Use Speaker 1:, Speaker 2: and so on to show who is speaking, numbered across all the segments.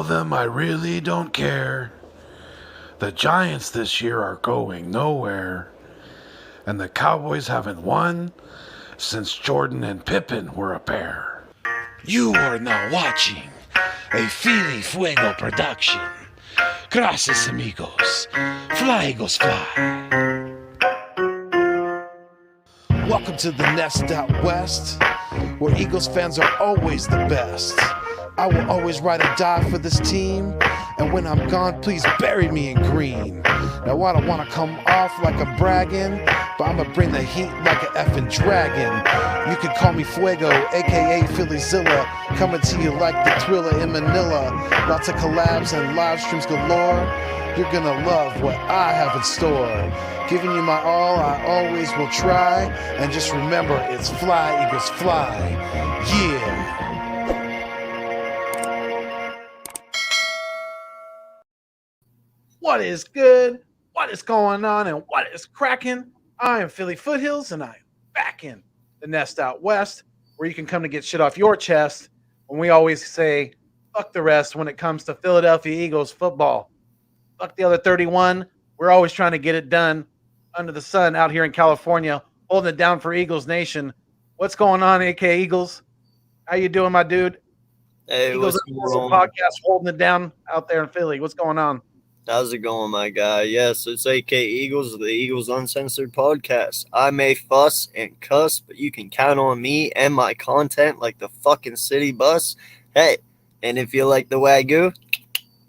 Speaker 1: them I really don't care. The Giants this year are going nowhere. And the Cowboys haven't won since Jordan and Pippen were a pair. You are now watching a Philly Fuego production. Gracias, amigos. Fly, Eagles, fly. Welcome to the Nest Out West, where Eagles fans are always the best. I will always ride or die for this team, and when I'm gone, please bury me in green. Now I don't want to come off like I'm bragging, but I'ma bring the heat like an effing dragon. You can call me Fuego, aka Phillyzilla, coming to you like the Thriller in Manila. Lots of collabs and live streams galore. You're gonna love what I have in store. Giving you my all, I always will try. And just remember, it's fly, Eagles, fly. Yeah. What is good? What is going on? And what is cracking? I am Philly Foothills, and I am back in the Nest Out West, where you can come to get shit off your chest. When we always say, fuck the rest when it comes to Philadelphia Eagles football. Fuck the other 31. We're always trying to get it done under the sun out here in California, holding it down for Eagles Nation. What's going on, AK Eagles? How you doing, my dude?
Speaker 2: Hey,
Speaker 1: Eagles podcast holding it down out there in Philly. What's going on?
Speaker 2: How's it going, my guy? Yes, it's AK Eagles, the Eagles Uncensored podcast. I may fuss and cuss, but you can count on me and my content like the fucking city bus. Hey, and if you like the Wagyu,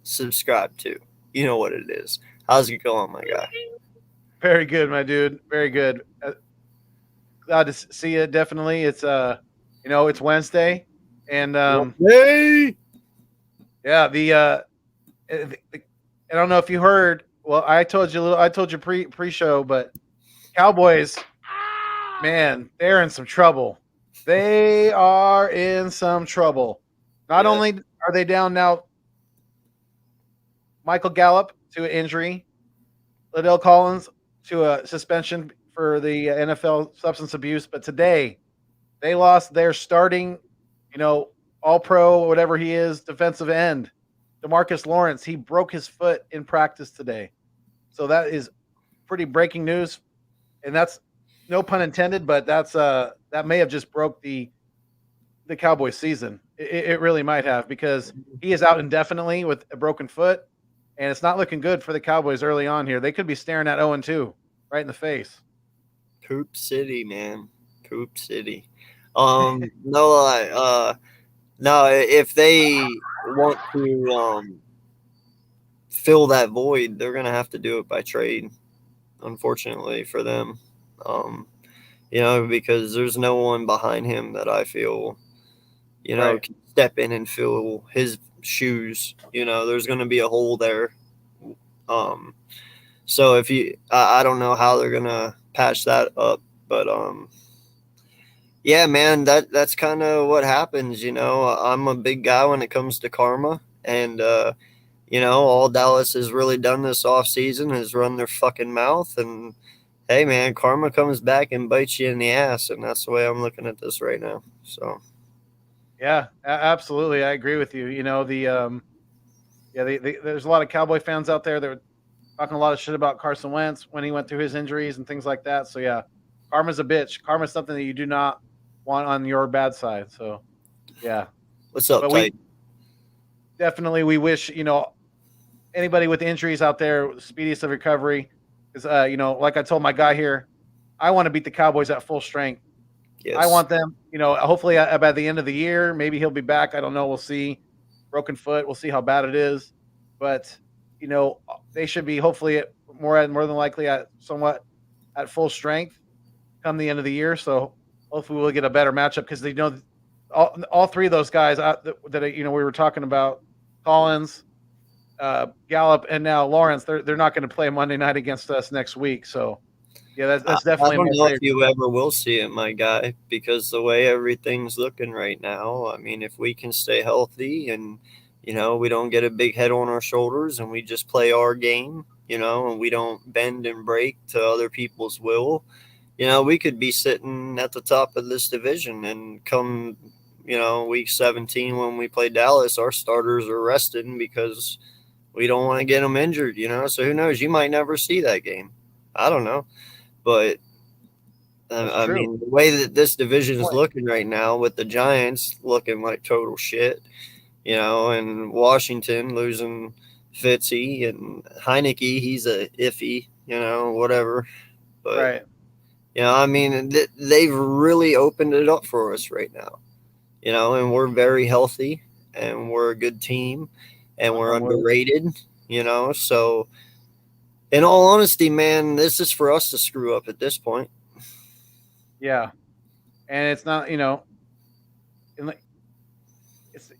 Speaker 2: subscribe too. You know what it is. How's it going, my guy?
Speaker 1: Very good, my dude. Very good. Glad to see you. Definitely. It's it's Wednesday, and
Speaker 2: hey,
Speaker 1: yeah, I don't know if you heard. Well, I told you pre-show, but Cowboys, man, they're in some trouble. They are in some trouble. Not only are they down now, Michael Gallup to an injury, Liddell Collins to a suspension for the NFL substance abuse, but today they lost their starting, all-pro, whatever he is, defensive end. DeMarcus Lawrence, he broke his foot in practice today. So that is pretty breaking news. And that's no pun intended, but that's that may have just broke the Cowboys season. It really might have, because he is out indefinitely with a broken foot, and it's not looking good for the Cowboys early on here. They could be staring at 0-2 right in the face.
Speaker 2: Poop City, man. Poop City. No lie. No, if they want to fill that void, they're gonna have to do it by trade. Unfortunately for them, because there's no one behind him that I feel, can step in and fill his shoes. There's gonna be a hole there. So I don't know how they're gonna patch that up, but yeah, man, that's kind of what happens. I'm a big guy when it comes to karma, and all Dallas has really done this offseason is run their fucking mouth, and hey, man, karma comes back and bites you in the ass, and that's the way I'm looking at this right now. So,
Speaker 1: yeah, absolutely, I agree with you. There's a lot of Cowboy fans out there that were talking a lot of shit about Carson Wentz when he went through his injuries and things like that. So yeah, karma's a bitch. Karma's something that you do not want on your bad side. So yeah,
Speaker 2: what's up, Tight?
Speaker 1: We wish anybody with injuries out there speediest of recovery, because like I told my guy here, I want to beat the Cowboys at full strength. Yes. I want them, hopefully by the end of the year, maybe he'll be back. I don't know. We'll see. Broken foot. We'll see how bad it is, but they should be hopefully more than likely at full strength come the end of the year. So hopefully we'll get a better matchup, because all three of those guys that we were talking about, Collins, Gallup, and now Lawrence, they're not going to play Monday night against us next week. So yeah, that's definitely.
Speaker 2: I don't know if you ever will see it, my guy, because the way everything's looking right now, I mean, if we can stay healthy and we don't get a big head on our shoulders and we just play our game, and we don't bend and break to other people's will, we could be sitting at the top of this division and come week 17 when we play Dallas, our starters are resting because we don't want to get them injured, So who knows? You might never see that game. I don't know. But, I mean, the way that this division is looking right now with the Giants looking like total shit, and Washington losing Fitzy and Heineke, he's a iffy, whatever. But,
Speaker 1: right.
Speaker 2: I mean, they've really opened it up for us right now, and we're very healthy and we're a good team and we're underrated, So, in all honesty, man, this is for us to screw up at this point.
Speaker 1: Yeah. And it's not,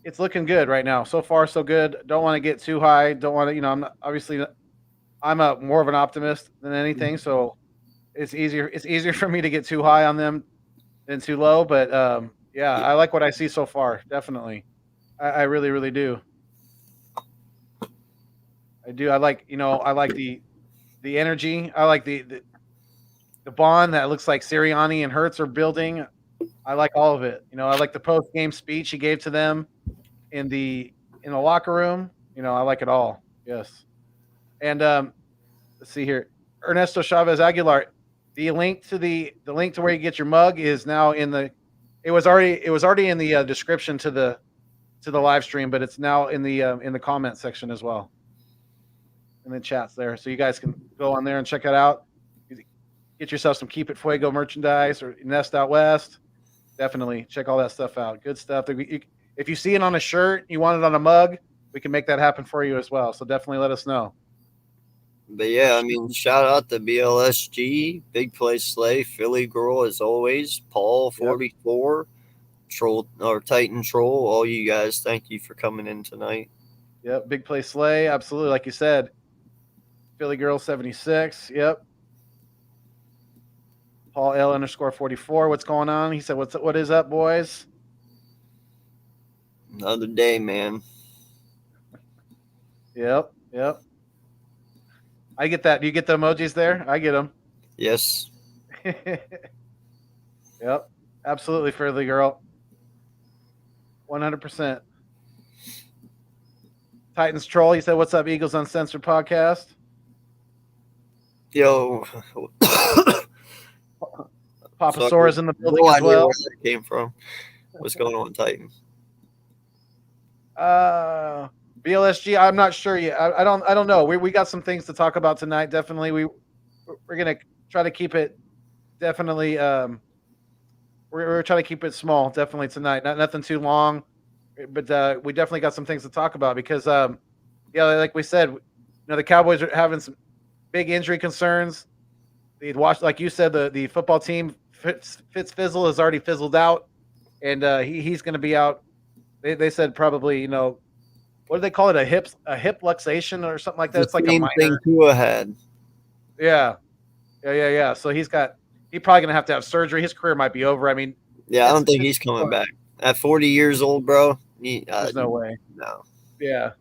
Speaker 1: it's looking good right now. So far, so good. Don't want to get too high. Don't want to, I'm not, obviously I'm a more of an optimist than anything. So it's easier for me to get too high on them than too low. But yeah, I like what I see so far. Definitely. I really, really do. I do. I like, I like the energy. I like the bond that looks like Sirianni and Hurts are building. I like all of it. I like the post game speech he gave to them in the locker room. I like it all. Yes. And let's see here. Ernesto Chavez Aguilar. The link to where you get your mug is now in the. It was already in the description to the live stream, but it's now in the comment section as well. In the chats there, so you guys can go on there and check it out. Get yourself some Keep It Fuego merchandise or Nest Out West. Definitely check all that stuff out. Good stuff. If you see it on a shirt, you want it on a mug, we can make that happen for you as well. So definitely let us know.
Speaker 2: But yeah, I mean, shout out to BLSG, Big Play Slay, Philly Girl as always, Paul 44, Troll or Titan Troll. All you guys, thank you for coming in tonight.
Speaker 1: Yep, Big Play Slay, absolutely. Like you said, Philly Girl 76. Yep. Paul L _44. What's going on? He said, what is up, boys?
Speaker 2: Another day, man.
Speaker 1: Yep. I get that. Do you get the emojis there? I get them.
Speaker 2: Yes.
Speaker 1: Yep. Absolutely, Philly Girl. 100%. Titans Troll, he said, what's up, Eagles Uncensored podcast?
Speaker 2: Yo.
Speaker 1: Papasaurus in the building as well.
Speaker 2: Where that came from. What's going on, Titan?
Speaker 1: BLSG, I'm not sure yet. I don't know. We got some things to talk about tonight. Definitely, we're gonna try to keep it. Definitely, we're trying to keep it small. Definitely tonight. Nothing too long, but we definitely got some things to talk about because, yeah, like we said, the Cowboys are having some big injury concerns. Like you said, the football team Fizzle has already fizzled out, and he's going to be out. They said probably, what do they call it? A hip luxation or something like that. It's like a minor
Speaker 2: thing Tua had.
Speaker 1: Yeah. So he's probably going to have surgery. His career might be over. I mean,
Speaker 2: yeah, I don't think he's coming back at 40 years old, bro.
Speaker 1: There's no way.
Speaker 2: No.
Speaker 1: Yeah,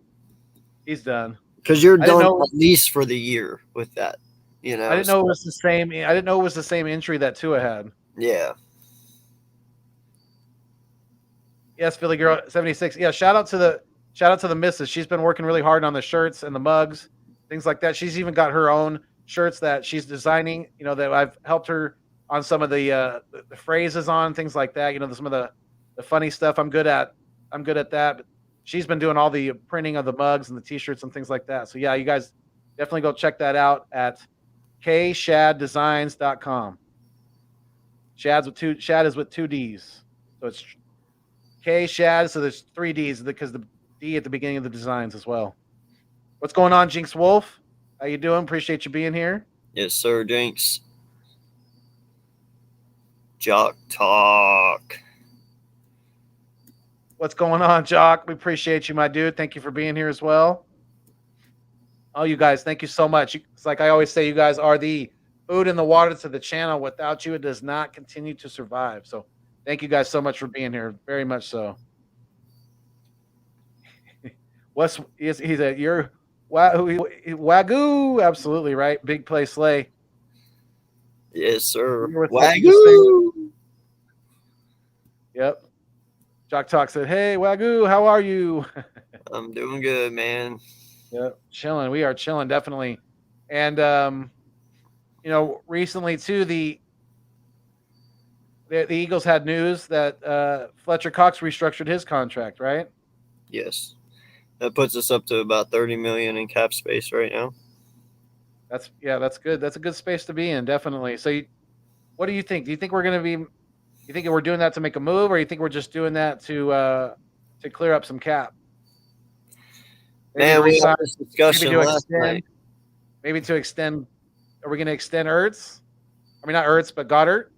Speaker 1: he's done.
Speaker 2: Because you're done at least for the year with that. I
Speaker 1: didn't know it was the same. I didn't know it was the same injury that Tua had.
Speaker 2: Yeah.
Speaker 1: Yes, Philly Girl 76. Yeah, shout out to the missus. She's been working really hard on the shirts and the mugs, things like that. She's even got her own shirts that she's designing. That I've helped her on some of the phrases on things like that. Some of the funny stuff. I'm good at that. But she's been doing all the printing of the mugs and the T-shirts and things like that. So yeah, you guys definitely go check that out at kshaddesigns.com. Shad is with two D's. So it's K Shad, so there's three D's because the D at the beginning of the designs as well. What's going on, Jinx Wolf? How you doing? Appreciate you being here.
Speaker 2: Yes, sir, Jinx. Jock Talk.
Speaker 1: What's going on, Jock? We appreciate you, my dude. Thank you for being here as well. Oh, you guys, thank you so much. It's like I always say, you guys are the food and the water to the channel. Without you, it does not continue to survive. So thank you guys so much for being here. Very much so. He's you're Wagyu. Absolutely right. Big Play Slay.
Speaker 2: Yes, sir.
Speaker 1: Wagyu. Yep. Jock Talk said, "Hey Wagyu, how are you?"
Speaker 2: I'm doing good, man.
Speaker 1: Yeah, chilling. We are chilling, definitely. And recently too, the Eagles had news that Fletcher Cox restructured his contract, right?
Speaker 2: Yes, that puts us up to about 30 million in cap space right now.
Speaker 1: That's good. That's a good space to be in, definitely. So, what do you think? Do you think we're going to be? You think we're doing that to make a move, or you think we're just doing that to clear up some cap? Maybe
Speaker 2: Man, we had
Speaker 1: resign.
Speaker 2: this
Speaker 1: Maybe
Speaker 2: discussion
Speaker 1: to
Speaker 2: last
Speaker 1: extend.
Speaker 2: night.
Speaker 1: Maybe to extend. Are we going to extend Ertz? I mean, not Ertz, but Goddard.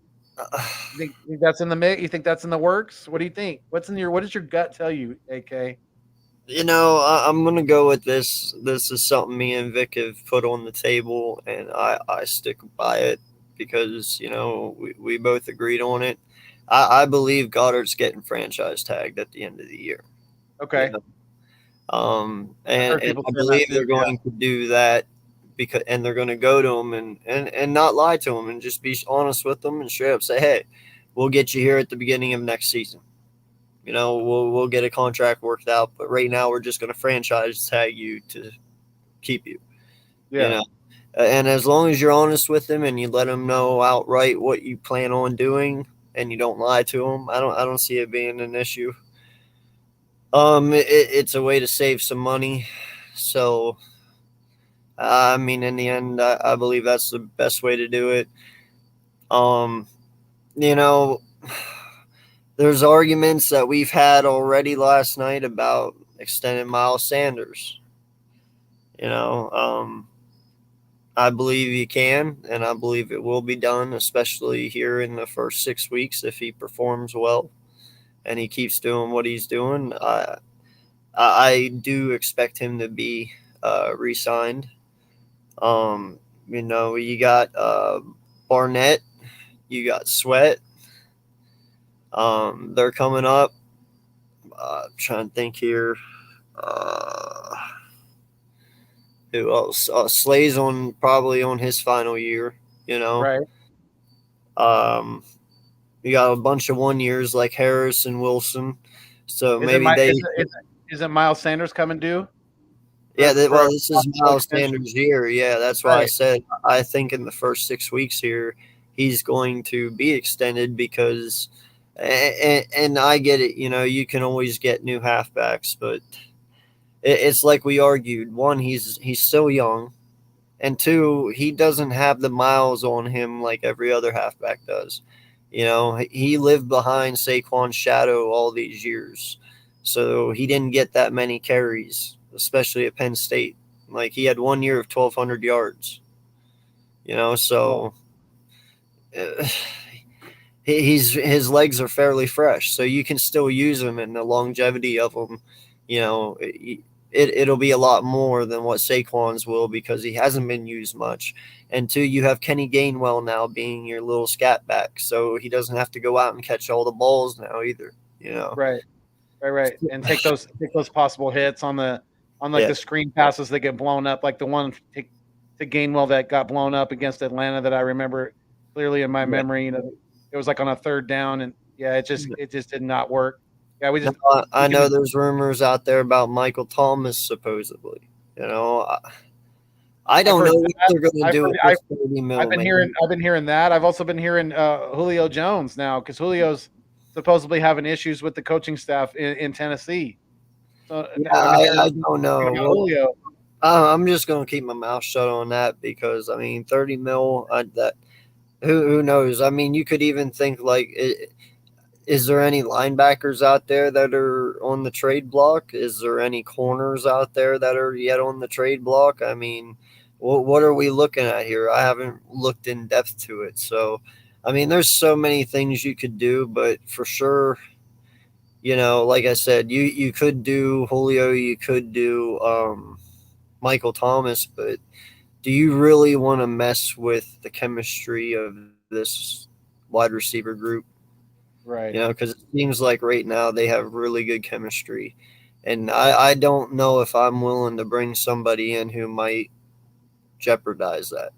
Speaker 1: You think that's in the mix? You think that's in the works? What do you think? What does your gut tell you, AK?
Speaker 2: I'm gonna go with this. This is something me and Vic have put on the table, and I stick by it because we both agreed on it. I believe Goddard's getting franchise tagged at the end of the year. You
Speaker 1: Okay.
Speaker 2: know,
Speaker 1: I've heard
Speaker 2: and
Speaker 1: people
Speaker 2: I
Speaker 1: saying that
Speaker 2: believe
Speaker 1: too.
Speaker 2: they're
Speaker 1: Yeah.
Speaker 2: going to do that and they're going to go to him and not lie to him and just be honest with them and straight up say, hey, we'll get you here at the beginning of next season. We'll get a contract worked out, but right now we're just going to franchise tag you to keep you. You
Speaker 1: Yeah.
Speaker 2: know, and as long as you're honest with them and you let them know outright what you plan on doing and you don't lie to them, I don't see it being an issue. It's a way to save some money, so I mean, in the end, I believe that's the best way to do it. Um, you know, there's arguments that we've had already last night about extending Miles Sanders. You know, I believe you can, and I believe it will be done, especially here in the first 6 weeks if he performs well and he keeps doing what he's doing. I do expect him to be re-signed. You got Barnett, you got Sweat. They're coming up. Trying to think here. Uh, who else? Slay's on probably on his final year. You know,
Speaker 1: Right.
Speaker 2: um, you got a bunch of 1 years like Harris and Wilson. So
Speaker 1: Is it
Speaker 2: maybe
Speaker 1: my
Speaker 2: they.
Speaker 1: is it Miles Sanders coming due
Speaker 2: Yeah,
Speaker 1: for a
Speaker 2: this is
Speaker 1: possible
Speaker 2: Miles
Speaker 1: extension?
Speaker 2: Sanders' year. Yeah, that's why I
Speaker 1: Right.
Speaker 2: said I think in the first 6 weeks here he's going to be extended because, and I get it. You can always get new halfbacks, but it's like we argued. One, he's still young, and two, he doesn't have the miles on him like every other halfback does. He lived behind Saquon's shadow all these years, so he didn't get that many carries, especially at Penn State. Like he had 1 year of 1,200 yards.
Speaker 1: Yeah.
Speaker 2: So uh, his legs are fairly fresh, so you can still use them, and the longevity of them, you know, it'll be a lot more than what Saquon's will because he hasn't been used much. And two, you have Kenny Gainwell now being your little scat back, so he doesn't have to go out and catch all the balls now either.
Speaker 1: Right. Right. And take those possible hits on like
Speaker 2: Yeah,
Speaker 1: the screen passes that get blown up, like the one to Gainwell that got blown up against Atlanta that I remember clearly in my
Speaker 2: yeah.
Speaker 1: memory. It was like on a third down, and yeah, it just did not work. Yeah,
Speaker 2: No,
Speaker 1: we
Speaker 2: I know
Speaker 1: can.
Speaker 2: there's rumors out there about Michael Thomas supposedly. I
Speaker 1: I've
Speaker 2: don't know
Speaker 1: heard
Speaker 2: what
Speaker 1: that.
Speaker 2: they're going to
Speaker 1: I've
Speaker 2: do
Speaker 1: heard.
Speaker 2: with this 30
Speaker 1: I've
Speaker 2: mil,
Speaker 1: been
Speaker 2: man.
Speaker 1: hearing. I've been hearing that. I've also been hearing Julio Jones now because Julio's supposedly having issues with the coaching staff in Tennessee. So
Speaker 2: Yeah,
Speaker 1: I've been
Speaker 2: I
Speaker 1: hearing
Speaker 2: don't know.
Speaker 1: about
Speaker 2: Well,
Speaker 1: Julio.
Speaker 2: I'm just going to keep my mouth shut on that because I mean, 30 mil. That who knows? I mean, you could even think like, is there any linebackers out there that are on the trade block? Is there any corners out there that are yet on the trade block? I mean, what are we looking at here? I haven't looked in depth to it, so I mean, there's so many things you could do, but for sure. Like I said, you could do Julio, you could do Michael Thomas, but do you really want to mess with the chemistry of this wide receiver group?
Speaker 1: Right.
Speaker 2: Because it seems like right now they have really good chemistry. And I don't know if I'm willing to bring somebody in who might jeopardize that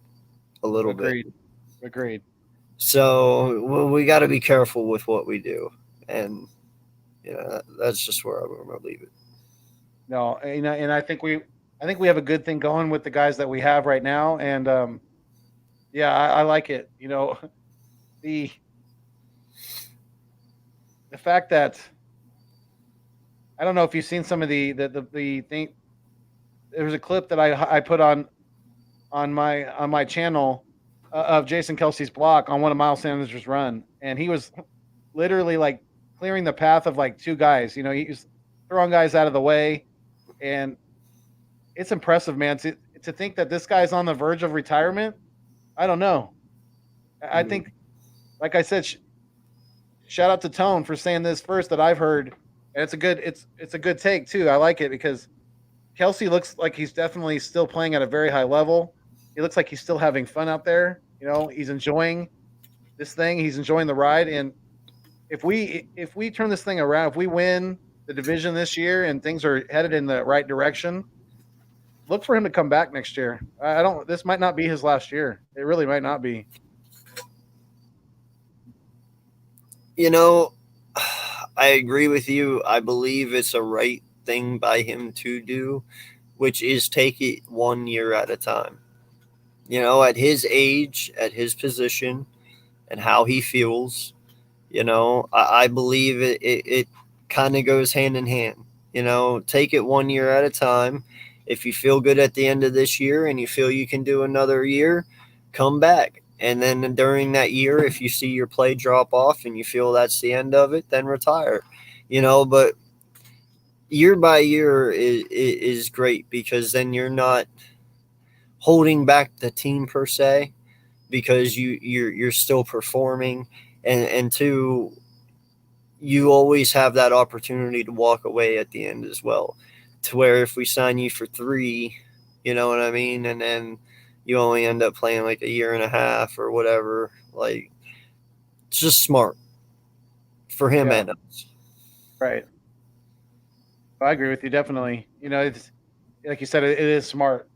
Speaker 2: a little bit.
Speaker 1: Agreed. Agreed.
Speaker 2: So we got to be careful with what we do. And That's just where I'm going to leave it.
Speaker 1: No, and I think we have a good thing going with the guys that we have right now, and yeah, I like it. The the fact that I don't know if you've seen some of the thing. There was a clip that I put on my channel of Jason Kelsey's block on one of Miles Sanders' run, and he was literally like clearing the path of like two guys. He was throwing guys out of the way, and it's impressive, man. To think that this guy's on the verge of retirement. I don't know. I think, like I said, shout out to Tone for saying this first that I've heard, and it's a good take too. I like it because Kelsey looks like he's definitely still playing at a very high level. He looks like he's still having fun out there. He's enjoying this thing. He's enjoying the ride. And if we turn this thing around, if we win the division this year and things are headed in the right direction, look for him to come back next year. I don't. This might not be his last year. It really might not be.
Speaker 2: I agree with you. I believe it's a right thing by him to do, which is take it 1 year at a time. At his age, at his position, and how he feels, I believe it kind of goes hand in hand. Take it 1 year at a time. If you feel good at the end of this year and you feel you can do another year, come back. And then during that year, if you see your play drop off and you feel that's the end of it, then retire. But year by year is great because then you're not holding back the team per se because you're still performing, and two, you always have that opportunity to walk away at the end as well. To where if we sign you for 3, you know what I mean, and then you only end up playing like a year and a half or whatever, like it's just smart for him and us.
Speaker 1: Right. I agree with you definitely. It's like you said, it is smart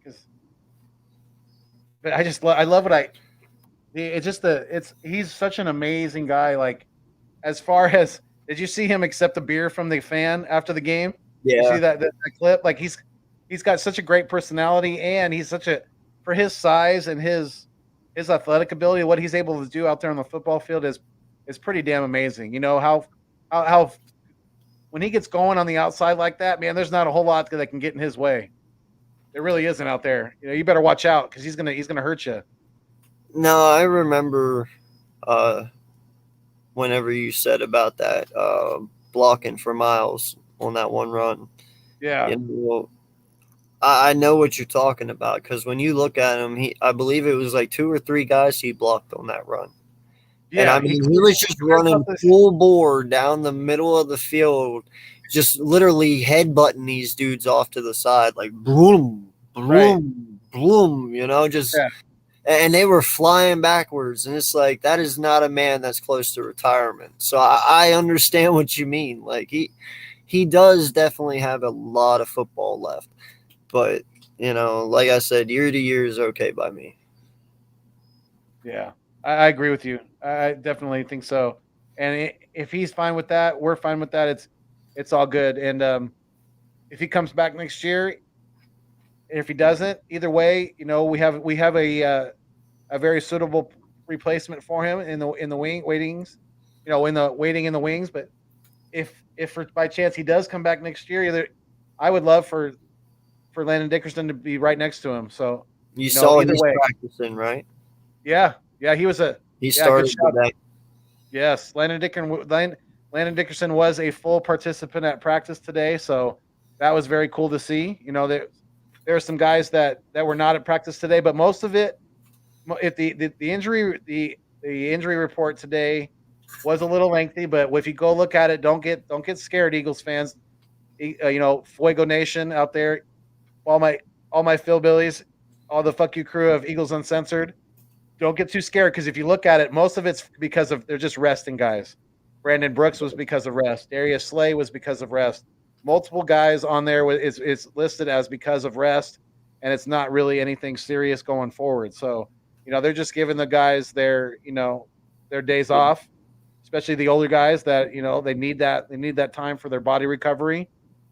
Speaker 1: but I love what it's just he's such an amazing guy. Like, as far as, did you see him accept a beer from the fan after the game? You
Speaker 2: Yeah.
Speaker 1: see that clip? Like, he's got such a great personality, and he's for his size and his athletic ability, what he's able to do out there on the football field is pretty damn amazing. How when he gets going on the outside like that, man, there's not a whole lot that can get in his way. There really isn't out there. You better watch out because he's gonna hurt you.
Speaker 2: No, I remember whenever you said about that blocking for Miles on that one run.
Speaker 1: Yeah.
Speaker 2: I know what you're talking about because when you look at him, I believe it was like 2 or 3 guys he blocked on that run.
Speaker 1: Yeah,
Speaker 2: and I mean, he was just running full bore down the middle of the field, just literally headbutting these dudes off to the side, like boom, boom, boom, and they were flying backwards. And it's like, that is not a man that's close to retirement. So I understand what you mean. Like, he does definitely have a lot of football left. But, like I said, year to year is okay by me.
Speaker 1: Yeah, I agree with you. I definitely think so. And if he's fine with that, we're fine with that. It's all good. And if he comes back next year, if he doesn't, either way, we have a very suitable replacement for him in the waiting in the wings. But if by chance he does come back next year, I would love for Landon Dickerson to be right next to him. So
Speaker 2: you saw him practicing, right?
Speaker 1: Yeah, he was
Speaker 2: he started that.
Speaker 1: Yes, Landon Dickerson was a full participant at practice today, so that was very cool to see. There are some guys that were not at practice today, but most of it, if the injury report today was a little lengthy, but if you go look at it, don't get scared, Eagles fans. Fuego Nation out there, all my Philbillies, all the fuck you crew of Eagles Uncensored. Don't get too scared because if you look at it, most of it's because they're just resting guys. Brandon Brooks was because of rest. Darius Slay was because of rest. Multiple guys on there is listed as because of rest, and it's not really anything serious going forward. So, they're just giving the guys their days off. especially the older guys that they need that time for their body recovery,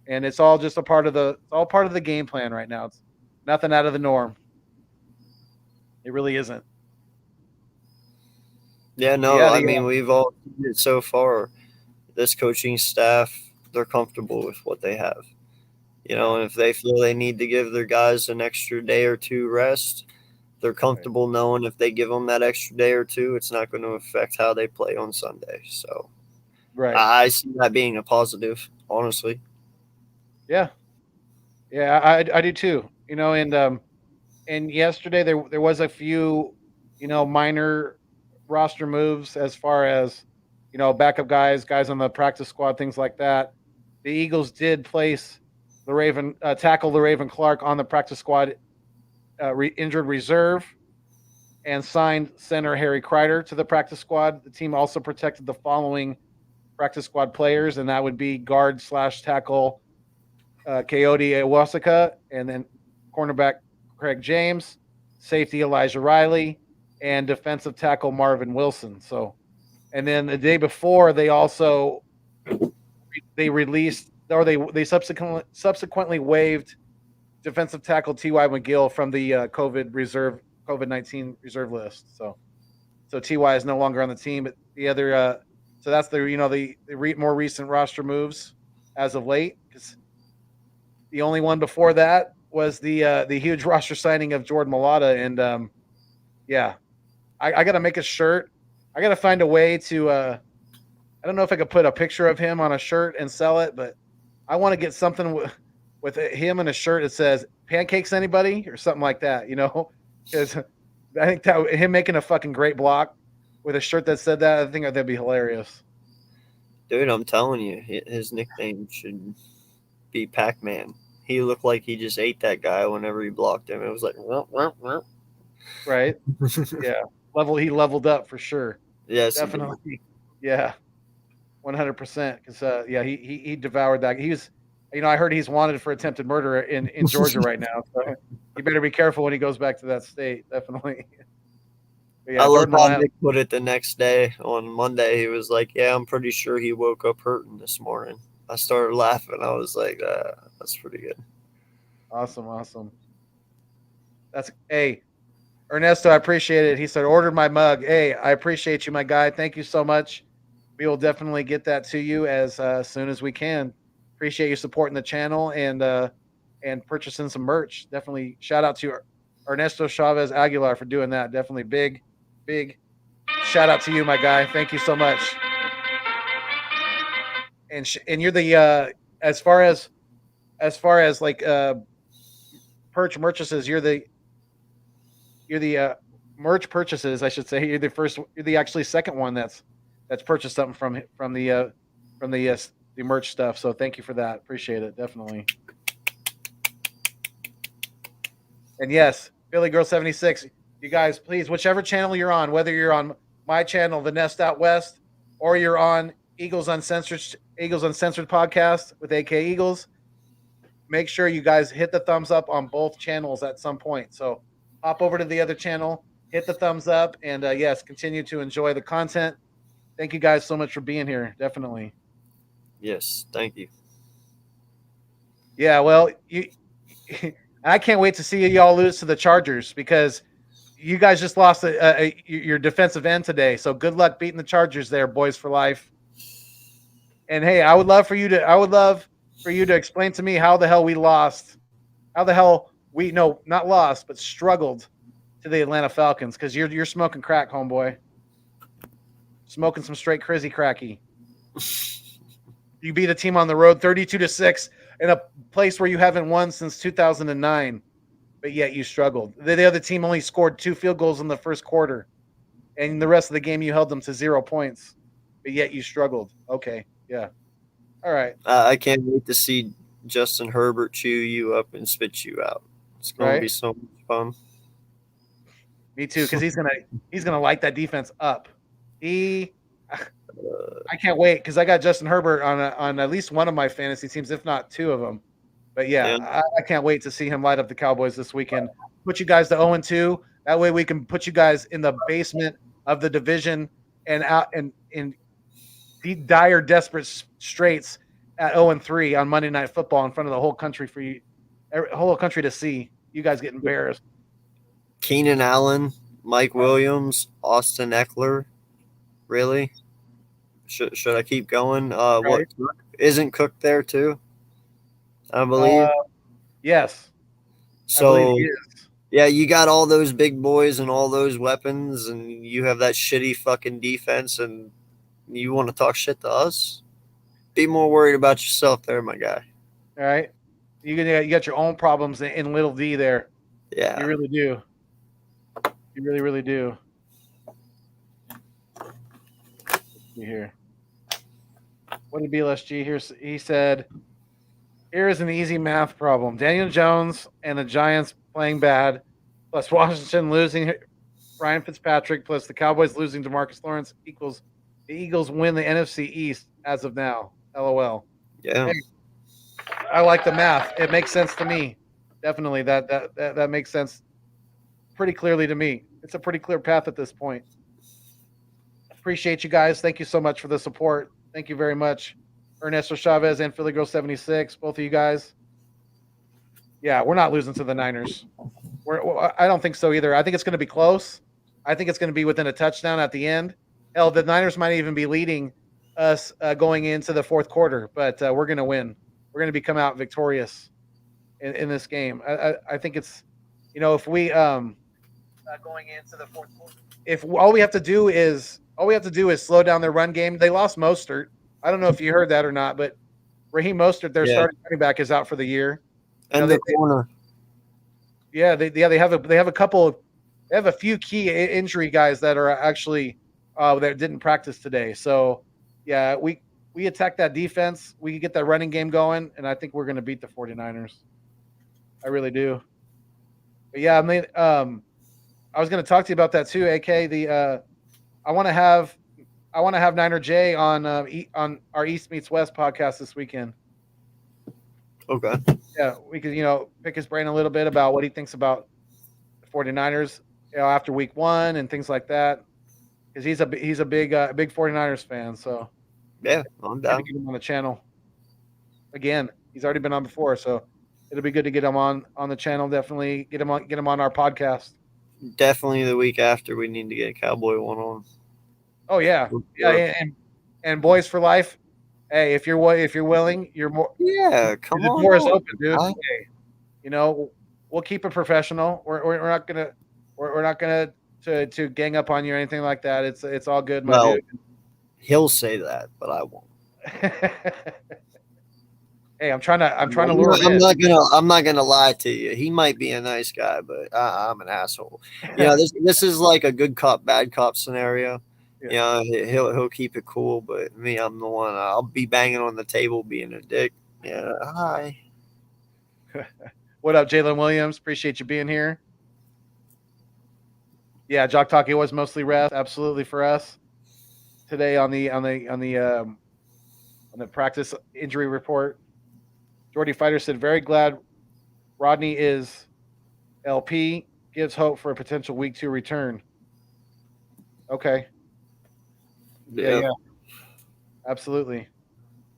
Speaker 1: and it's all just part of the game plan right now. It's nothing out of the norm. It really isn't.
Speaker 2: Yeah,
Speaker 1: But
Speaker 2: no,
Speaker 1: yeah,
Speaker 2: I mean, we've all seen it so far. This coaching staff, they're comfortable with what they have. And if they feel they need to give their guys an extra day or two rest, they're comfortable knowing if they give them that extra day or two, it's not going to affect how they play on Sunday. So I see that being a positive, honestly.
Speaker 1: Yeah, I do too. And yesterday there was a few, minor roster moves as far as, backup guys on the practice squad, things like that. The Eagles did place tackle LaRaven Clark on the practice squad, injured reserve, and signed center Harry Kreider to the practice squad. The team also protected the following practice squad players, and that would be guard/tackle Coyote Iwasaka, and then cornerback Craig James, safety Elijah Riley, and defensive tackle Marvin Wilson. So, and then the day before, they also released, or they subsequently waived defensive tackle T.Y. McGill from the COVID-19 reserve list. So T.Y. is no longer on the team. But the other, so that's the more recent roster moves as of late. Because the only one before that was the huge roster signing of Jordan Mailata, and I got to make a shirt. I got to find a way to. I don't know if I could put a picture of him on a shirt and sell it, but I want to get something with him in a shirt that says "Pancakes anybody?" or something like that. Because I think that him making a fucking great block with a shirt that said that, I think that'd be hilarious.
Speaker 2: Dude, I'm telling you, his nickname should be Pac-Man. He looked like he just ate that guy whenever he blocked him. It was like,
Speaker 1: right? Yeah, he leveled up for sure.
Speaker 2: Yes,
Speaker 1: definitely. Yeah, 100%. Because he devoured that. He was, I heard he's wanted for attempted murder in Georgia right now. So you better be careful when he goes back to that state. Definitely.
Speaker 2: I love how Nick put it the next day on Monday. He was like, "Yeah, I'm pretty sure he woke up hurting this morning." I started laughing. I was like, "That's pretty good."
Speaker 1: Awesome. Hey, Ernesto, I appreciate it. He said, "Ordered my mug." Hey, I appreciate you, my guy. Thank you so much. We will definitely get that to you as soon as we can. Appreciate you supporting the channel and purchasing some merch. Definitely shout out to Ernesto Chavez Aguilar for doing that. Definitely big shout out to you, my guy. Thank you so much. And you're the as far as like purchases, you're the merch purchases, I should say. You're the actually second one that's purchased something from the merch stuff. So thank you for that. Appreciate it. Definitely. And yes, Billy Girl 76, you guys, please, whichever channel you're on, whether you're on my channel, The Nest Out West, or you're on Eagles Uncensored podcast with AK Eagles, make sure you guys hit the thumbs up on both channels at some point. So hop over to the other channel, hit the thumbs up, and yes, continue to enjoy the content. Thank you guys so much for being here. Definitely.
Speaker 2: Yes, thank you.
Speaker 1: Yeah, well, I can't wait to see y'all lose to the Chargers, because you guys just lost your defensive end today. So good luck beating the Chargers there, boys for life. And hey, I would love for you to explain to me how the hell we lost. How the hell not lost, but struggled to the Atlanta Falcons, because you're smoking crack, homeboy. Smoking some straight crazy cracky. You beat a team on the road 32-6 in a place where you haven't won since 2009, but yet you struggled. The other team only scored 2 field goals in the first quarter, and the rest of the game you held them to 0 points, but yet you struggled. Okay, yeah. All right.
Speaker 2: I can't wait to see Justin Herbert chew you up and spit you out. It's going to be so much fun.
Speaker 1: Me too, because he's gonna light that defense up. I can't wait, because I got Justin Herbert on at least one of my fantasy teams, if not 2 of them. But yeah. I can't wait to see him light up the Cowboys this weekend. Put you guys to 0-2. That way we can put you guys in the basement of the division and out and dire, desperate straits at 0-3 on Monday Night Football in front of the whole country for you, whole country to see. You guys get embarrassed.
Speaker 2: Keenan Allen, Mike Williams, Austin Eckler. Really? Should I keep going? What isn't Cook there too? I believe.
Speaker 1: Yes.
Speaker 2: So yeah, you got all those big boys and all those weapons, and you have that shitty fucking defense, and you want to talk shit to us? Be more worried about yourself there, my guy.
Speaker 1: All right. You got your own problems in little D there.
Speaker 2: Yeah.
Speaker 1: You really do. You really, really do. Let's see here. What did BLSG here? He said, here is an easy math problem. Daniel Jones and the Giants playing bad, plus Washington losing Ryan Fitzpatrick, plus the Cowboys losing DeMarcus Lawrence equals the Eagles win the NFC East as of now. LOL.
Speaker 2: Yeah.
Speaker 1: Hey, I like the math. It makes sense to me. Definitely. That makes sense pretty clearly to me. It's a pretty clear path at this point. Appreciate you guys. Thank you so much for the support. Thank you very much. Ernesto Chavez and Philly Girl 76, both of you guys. Yeah, we're not losing to the Niners. I don't think so either. I think it's going to be close. I think it's going to be within a touchdown at the end. Hell, the Niners might even be leading us going into the fourth quarter, but we're going to win. We're going to come out victorious in this game. I think it's, if we going into the fourth quarter, if all we have to do is slow down their run game. They lost Mostert. I don't know if you heard that or not, but Raheem Mostert, their starting running back, is out for the year.
Speaker 2: And the corner.
Speaker 1: Yeah, they have a few key injury guys that are actually that didn't practice today. So yeah, we attack that defense. We get that running game going, and I think we're going to beat the 49ers. I really do. But yeah, I mean, I was going to talk to you about that too, AK. I want to have Niner J on our East Meets West podcast this weekend.
Speaker 2: Okay.
Speaker 1: Yeah, we could pick his brain a little bit about what he thinks about the 49ers, after week 1 and things like that. Because he's a big 49ers fan. So
Speaker 2: yeah, I'm down.
Speaker 1: To get him on the channel again. He's already been on before, so it'll be good to get him on the channel. Definitely get him on our podcast.
Speaker 2: Definitely the week after we need to get a Cowboy one on.
Speaker 1: Oh yeah, yeah, and Boys for Life. Hey, if you're willing, you're more.
Speaker 2: Yeah, come on.
Speaker 1: The door is open, dude. Hey, we'll keep it professional. We're not gonna to gang up on you or anything like that. It's all good, my dude.
Speaker 2: He'll say that, but I won't.
Speaker 1: Hey, I'm trying to lure him in.
Speaker 2: I'm not gonna lie to you. He might be a nice guy, but I'm an asshole. This is like a good cop, bad cop scenario. Yeah, he'll keep it cool, but me, I'm the one. I'll be banging on the table, being a dick. Yeah, hi.
Speaker 1: What up, Jalen Williams? Appreciate you being here. Yeah, Jock Talkie was mostly rest, absolutely, for us today on the practice injury report. Jordy Fighter said, very glad Rodney is LP, gives hope for a potential week 2 return. Okay. Yeah. Absolutely.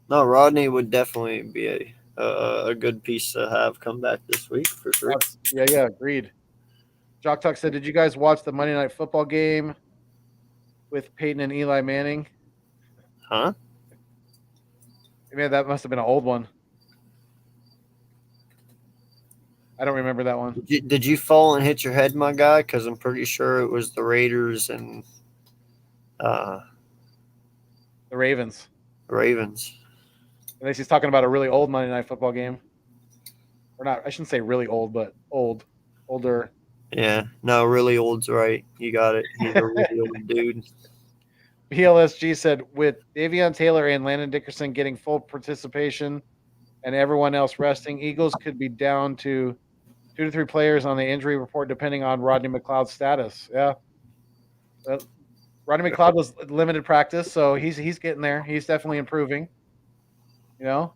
Speaker 2: No, Rodney would definitely be a good piece to have come back this week for sure.
Speaker 1: Yeah, agreed. Jock Talk said, did you guys watch the Monday Night Football game with Peyton and Eli Manning?
Speaker 2: Huh?
Speaker 1: Man, that must have been an old one. I don't remember that one.
Speaker 2: Did you fall and hit your head, my guy? Because I'm pretty sure it was the Raiders and
Speaker 1: the Ravens.
Speaker 2: Unless
Speaker 1: he's talking about a really old Monday Night Football game. Or not, I shouldn't say really old, but older.
Speaker 2: Yeah, no, really old's right. You got it. He's a really old dude.
Speaker 1: PLSG said, with Davion Taylor and Landon Dickerson getting full participation and everyone else resting, Eagles could be down to 2 to 3 players on the injury report, depending on Rodney McLeod's status. Yeah. Rodney McLeod was limited practice, so he's getting there. He's definitely improving. BLSG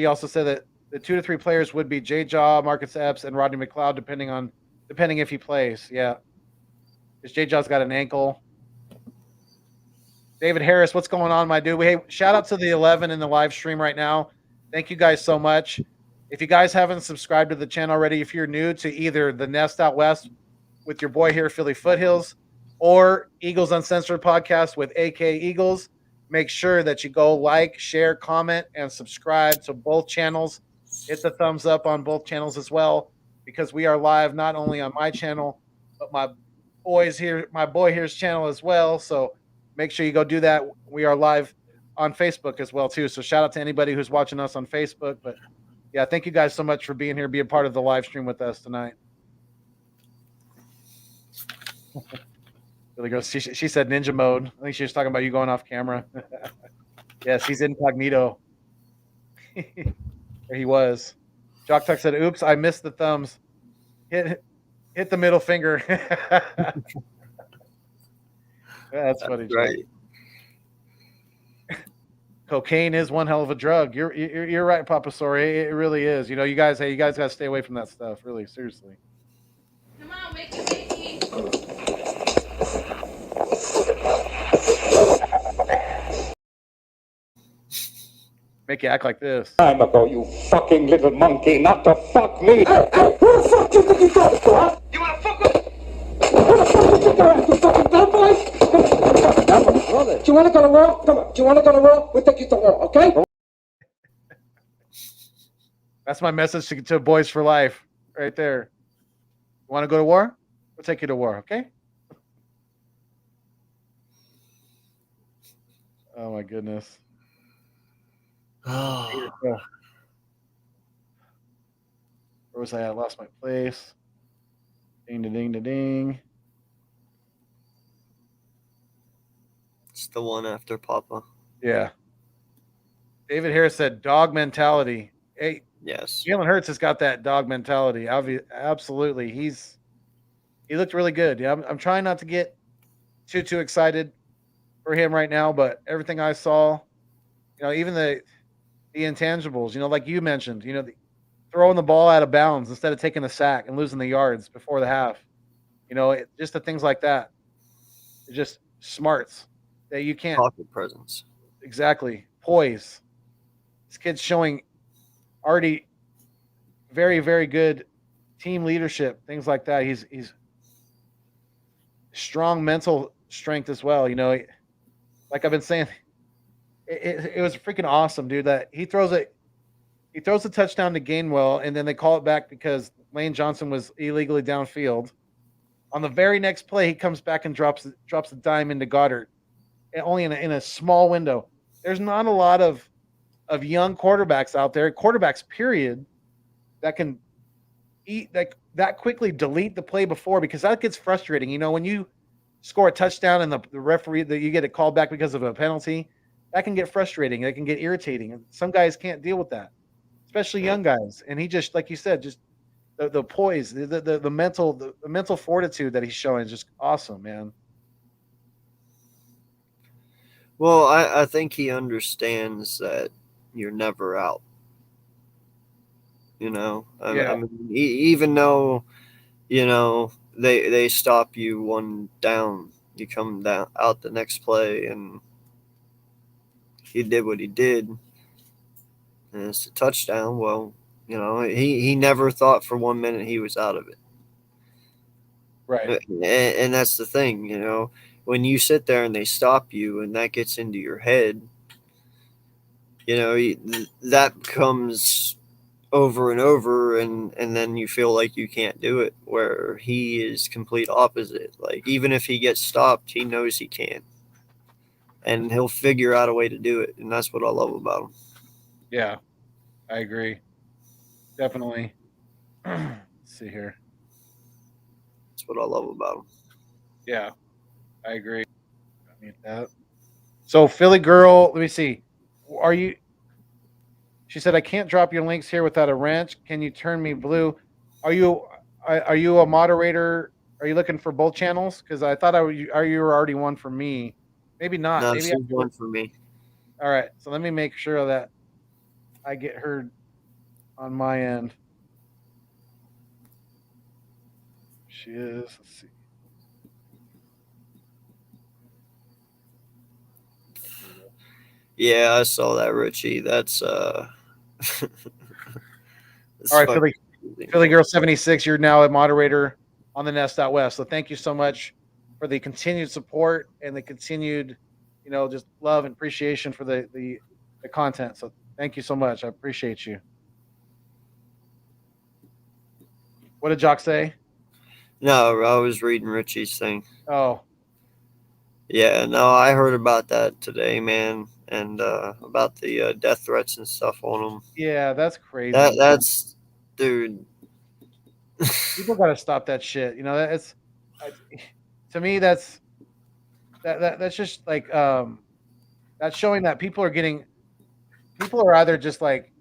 Speaker 1: also said that the 2 to 3 players would be Jay Jaw, Marcus Epps, and Rodney McLeod, depending if he plays. Yeah. Because Jay Jaw's got an ankle. David Harris, what's going on, my dude? Hey, shout out to the 11 in the live stream right now. Thank you guys so much. If you guys haven't subscribed to the channel already, if you're new to either the Nest Out West with your boy here, Philly Foothills, or Eagles Uncensored podcast with AK Eagles, make sure that you go like, share, comment, and subscribe to both channels. Hit the thumbs up on both channels as well, because we are live not only on my channel, but my boy here's channel as well. So make sure you go do that. We are live on Facebook as well too. So shout out to anybody who's watching us on Facebook. But yeah, thank you guys so much for being here, being part of the live stream with us tonight. Really goes. She said ninja mode. I think she was talking about you going off camera. Yes, he's incognito. There he was. Jock Tuck said, "Oops, I missed the thumbs. Hit the middle finger." That's funny,
Speaker 2: right.
Speaker 1: Cocaine is one hell of a drug. You're right, Papa Sorry. It really is. You know, you guys got to stay away from that stuff. Really, seriously.
Speaker 3: Come on, Mickey.
Speaker 1: Make you act like this.
Speaker 4: Time ago, you fucking little monkey, not to fuck me. Hey, who the fuck you think you talking to, huh? You wanna fuck with? Who the fuck you think you're at, you fucking dumb boy? Do you wanna go to war? Come on, do you wanna go to war? We'll take you to war, okay?
Speaker 1: That's my message to Boys for Life, right there. You want to go to war? We'll take you to war, okay? Oh my goodness.
Speaker 2: Oh.
Speaker 1: Where was I at? I lost my place. Ding, da, ding, da, ding.
Speaker 2: It's the one after Papa.
Speaker 1: Yeah. David Harris said dog mentality. Hey,
Speaker 2: yes.
Speaker 1: Jalen Hurts has got that dog mentality. Absolutely. He looked really good. Yeah, I'm trying not to get too excited for him right now, but everything I saw, even the intangibles, like you mentioned, throwing the ball out of bounds instead of taking a sack and losing the yards before the half, just the things like that. It's just smarts that you can't.
Speaker 2: Pocket presence.
Speaker 1: Exactly. Poise. This kid's showing already very, very good team leadership, things like that. He's strong mental strength as well. Like I've been saying, it was freaking awesome, dude. That he throws a touchdown to Gainwell, and then they call it back because Lane Johnson was illegally downfield. On the very next play, he comes back and drops a dime into Goddard, and only in a small window. There's not a lot of young quarterbacks out there, quarterbacks period, that can eat that quickly delete the play before, because that gets frustrating. When you score a touchdown and the referee that you get a call back because of a penalty, that can get frustrating. That can get irritating. And some guys can't deal with that, especially young guys. And he just, like you said, just the poise, the mental fortitude that he's showing is just awesome, man.
Speaker 2: Well, I think he understands that you're never out. I mean, even though, they stop you one down, you come down out the next play, and he did what he did, and it's a touchdown. Well, he never thought for 1 minute he was out of it.
Speaker 1: Right.
Speaker 2: And that's the thing, when you sit there and they stop you and that gets into your head, that comes over and over, and then you feel like you can't do it, where he is complete opposite. Like, even if he gets stopped, he knows he can, and he'll figure out a way to do it. And that's what I love about him.
Speaker 1: Yeah, I agree. Definitely. Let's see here.
Speaker 2: That's what I love about him.
Speaker 1: Yeah, I agree. I mean that. So Philly girl, let me see. Are you? She said, "I can't drop your links here without a wrench. Can you turn me blue? Are you a moderator? Are you looking for both channels? Because I thought you were already one for me. Maybe not.
Speaker 2: No,
Speaker 1: Maybe
Speaker 2: she's one for me.
Speaker 1: All right. So let me make sure that I get her on my end. She is. Let's see.
Speaker 2: Yeah, I saw that, Richie. That's
Speaker 1: All right,
Speaker 2: fucking
Speaker 1: Philly Girl 76, you're now a moderator on the Nest Out West. So thank you so much for the continued support and the continued, just love and appreciation for the content. So thank you so much. I appreciate you. What did Jock say?
Speaker 2: No, I was reading Richie's thing.
Speaker 1: Oh,
Speaker 2: Yeah, no, I heard about that today, man, and about the death threats and stuff on them.
Speaker 1: yeah, that's crazy.
Speaker 2: That's, dude.
Speaker 1: People got to stop that shit. That's to me that's just like that's showing that people are either just like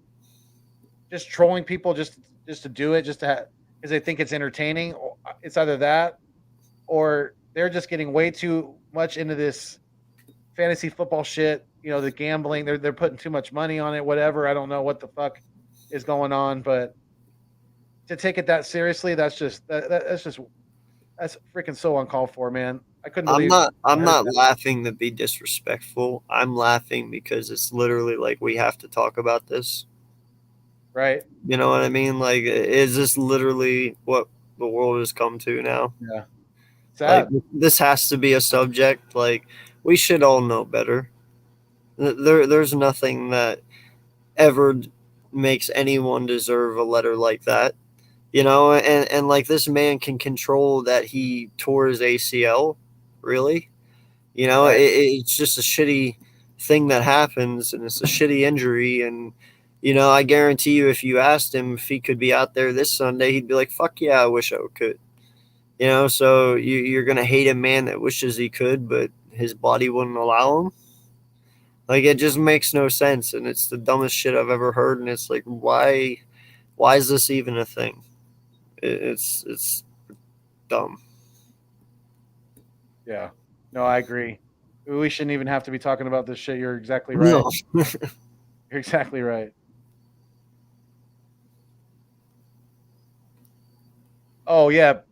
Speaker 1: just trolling people just to do it just to because they think it's entertaining. It's either that or they're just getting way too much into this fantasy football shit. The gambling, they're putting too much money on it. Whatever, I don't know what the fuck is going on, but to take it that seriously, that's freaking so uncalled for, man. I couldn't believe.
Speaker 2: I'm not laughing to be disrespectful. I'm laughing because it's literally like we have to talk about this.
Speaker 1: Right.
Speaker 2: You know what I mean? Like, is this literally what the world has come to now?
Speaker 1: Yeah. Sad.
Speaker 2: Like, this has to be a subject. Like, we should all know better. There's nothing that ever makes anyone deserve a letter like that. And like this man can control that he tore his ACL, really.
Speaker 1: Right.
Speaker 2: It's just a shitty thing that happens, and it's a shitty injury. And I guarantee you, if you asked him if he could be out there this Sunday, he'd be like, "Fuck yeah, I wish I could." So you're gonna hate a man that wishes he could, but his body wouldn't allow him. Like, it just makes no sense, and it's the dumbest shit I've ever heard. And it's like, why is this even a thing? It's dumb.
Speaker 1: Yeah. No, I agree. We shouldn't even have to be talking about this shit. You're exactly right.
Speaker 2: No.
Speaker 1: You're exactly right. Oh yeah,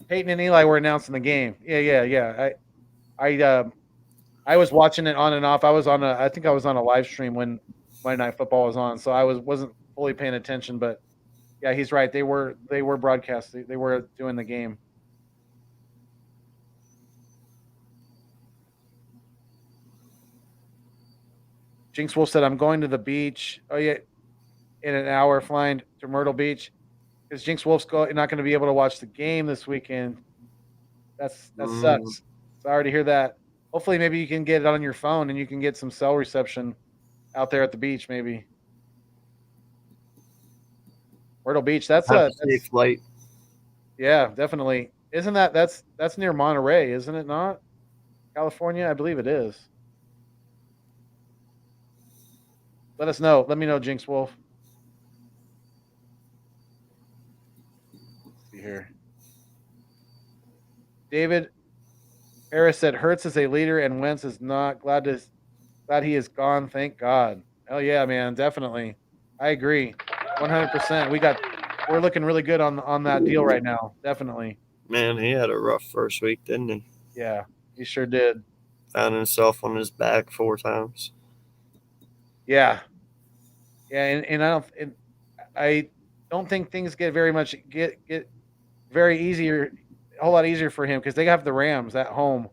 Speaker 1: Peyton and Eli were announcing the game. Yeah. I was watching it on and off. I think I was on a live stream when Monday Night Football was on, so I wasn't fully paying attention. But yeah, he's right. They were broadcasting. They were doing the game. Jinx Wolf said, "I'm going to the beach. Oh yeah, in an hour, flying to Myrtle Beach." Because Jinx Wolf's not going to be able to watch the game this weekend. That sucks. Sorry to hear that. Hopefully, maybe you can get it on your phone and you can get some cell reception out there at the beach. Maybe Myrtle Beach. That's a
Speaker 2: safe flight.
Speaker 1: Yeah, definitely. Isn't that's near Monterey? Isn't it not? California, I believe it is. Let us know. Let me know, Jinx Wolf. Let's see here. David Harris said Hertz is a leader and Wentz is not. Glad he is gone. Thank God. Hell yeah, man. Definitely. I agree. 100%. We're looking really good on that deal right now. Definitely.
Speaker 2: Man, he had a rough first week, didn't he?
Speaker 1: Yeah, he sure did.
Speaker 2: Found himself on his back 4 times.
Speaker 1: Yeah, and I don't think things get very easier, a whole lot easier for him because they have the Rams at home.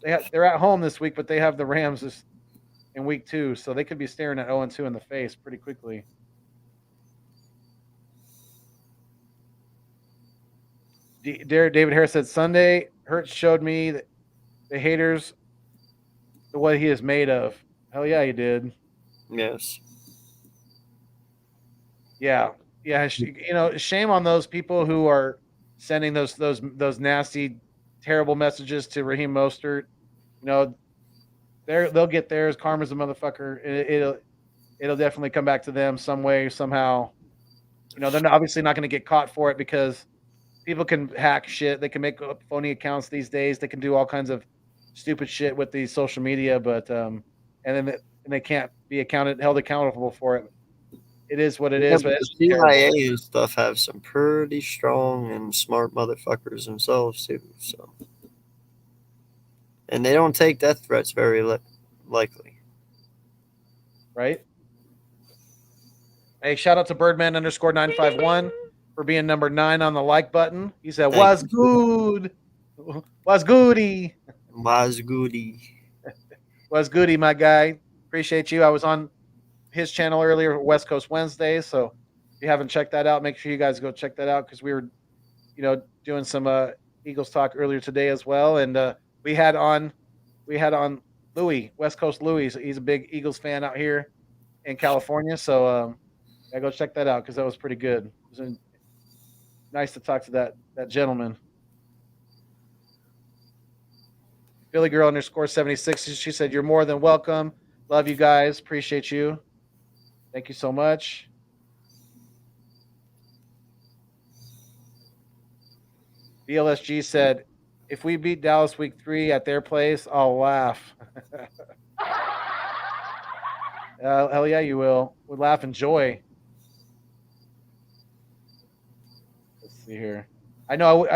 Speaker 1: They're at home this week, but they have the Rams in week 2, so they could be staring at 0-2 in the face pretty quickly. David Harris said Sunday Hurts showed me that the haters what he is made of. Hell yeah, he did.
Speaker 2: Yes.
Speaker 1: Yeah. Shame on those people who are sending those nasty, terrible messages to Raheem Mostert. They'll get theirs. Karma's a motherfucker. It'll definitely come back to them some way, somehow. They're obviously not going to get caught for it because people can hack shit. They can make up phony accounts these days. They can do all kinds of stupid shit with these social media, but and they can't be held accountable for it. It is what it is. But
Speaker 2: the CIA and stuff have some pretty strong and smart motherfuckers themselves too. So, and they don't take death threats very likely.
Speaker 1: right? Hey, shout out to Birdman_951 for being number 9 on the like button. He said,
Speaker 2: Thank
Speaker 1: "Was good, was goody,
Speaker 2: Was goody.
Speaker 1: was goody, my guy." Appreciate you. I was on his channel earlier, West Coast Wednesdays. So if you haven't checked that out, make sure you guys go check that out because we were, doing some Eagles talk earlier today as well. And we had on Louis, West Coast Louis. He's a big Eagles fan out here in California. So yeah, go check that out because that was pretty good. It was nice to talk to that gentleman. Philly Girl _76. She said, "You're more than welcome. Love you guys. Appreciate you. Thank you so much." BLSG said, "If we beat Dallas week 3 at their place, I'll laugh." Hell yeah, you will. We'll laugh in joy. Let's see here. I know.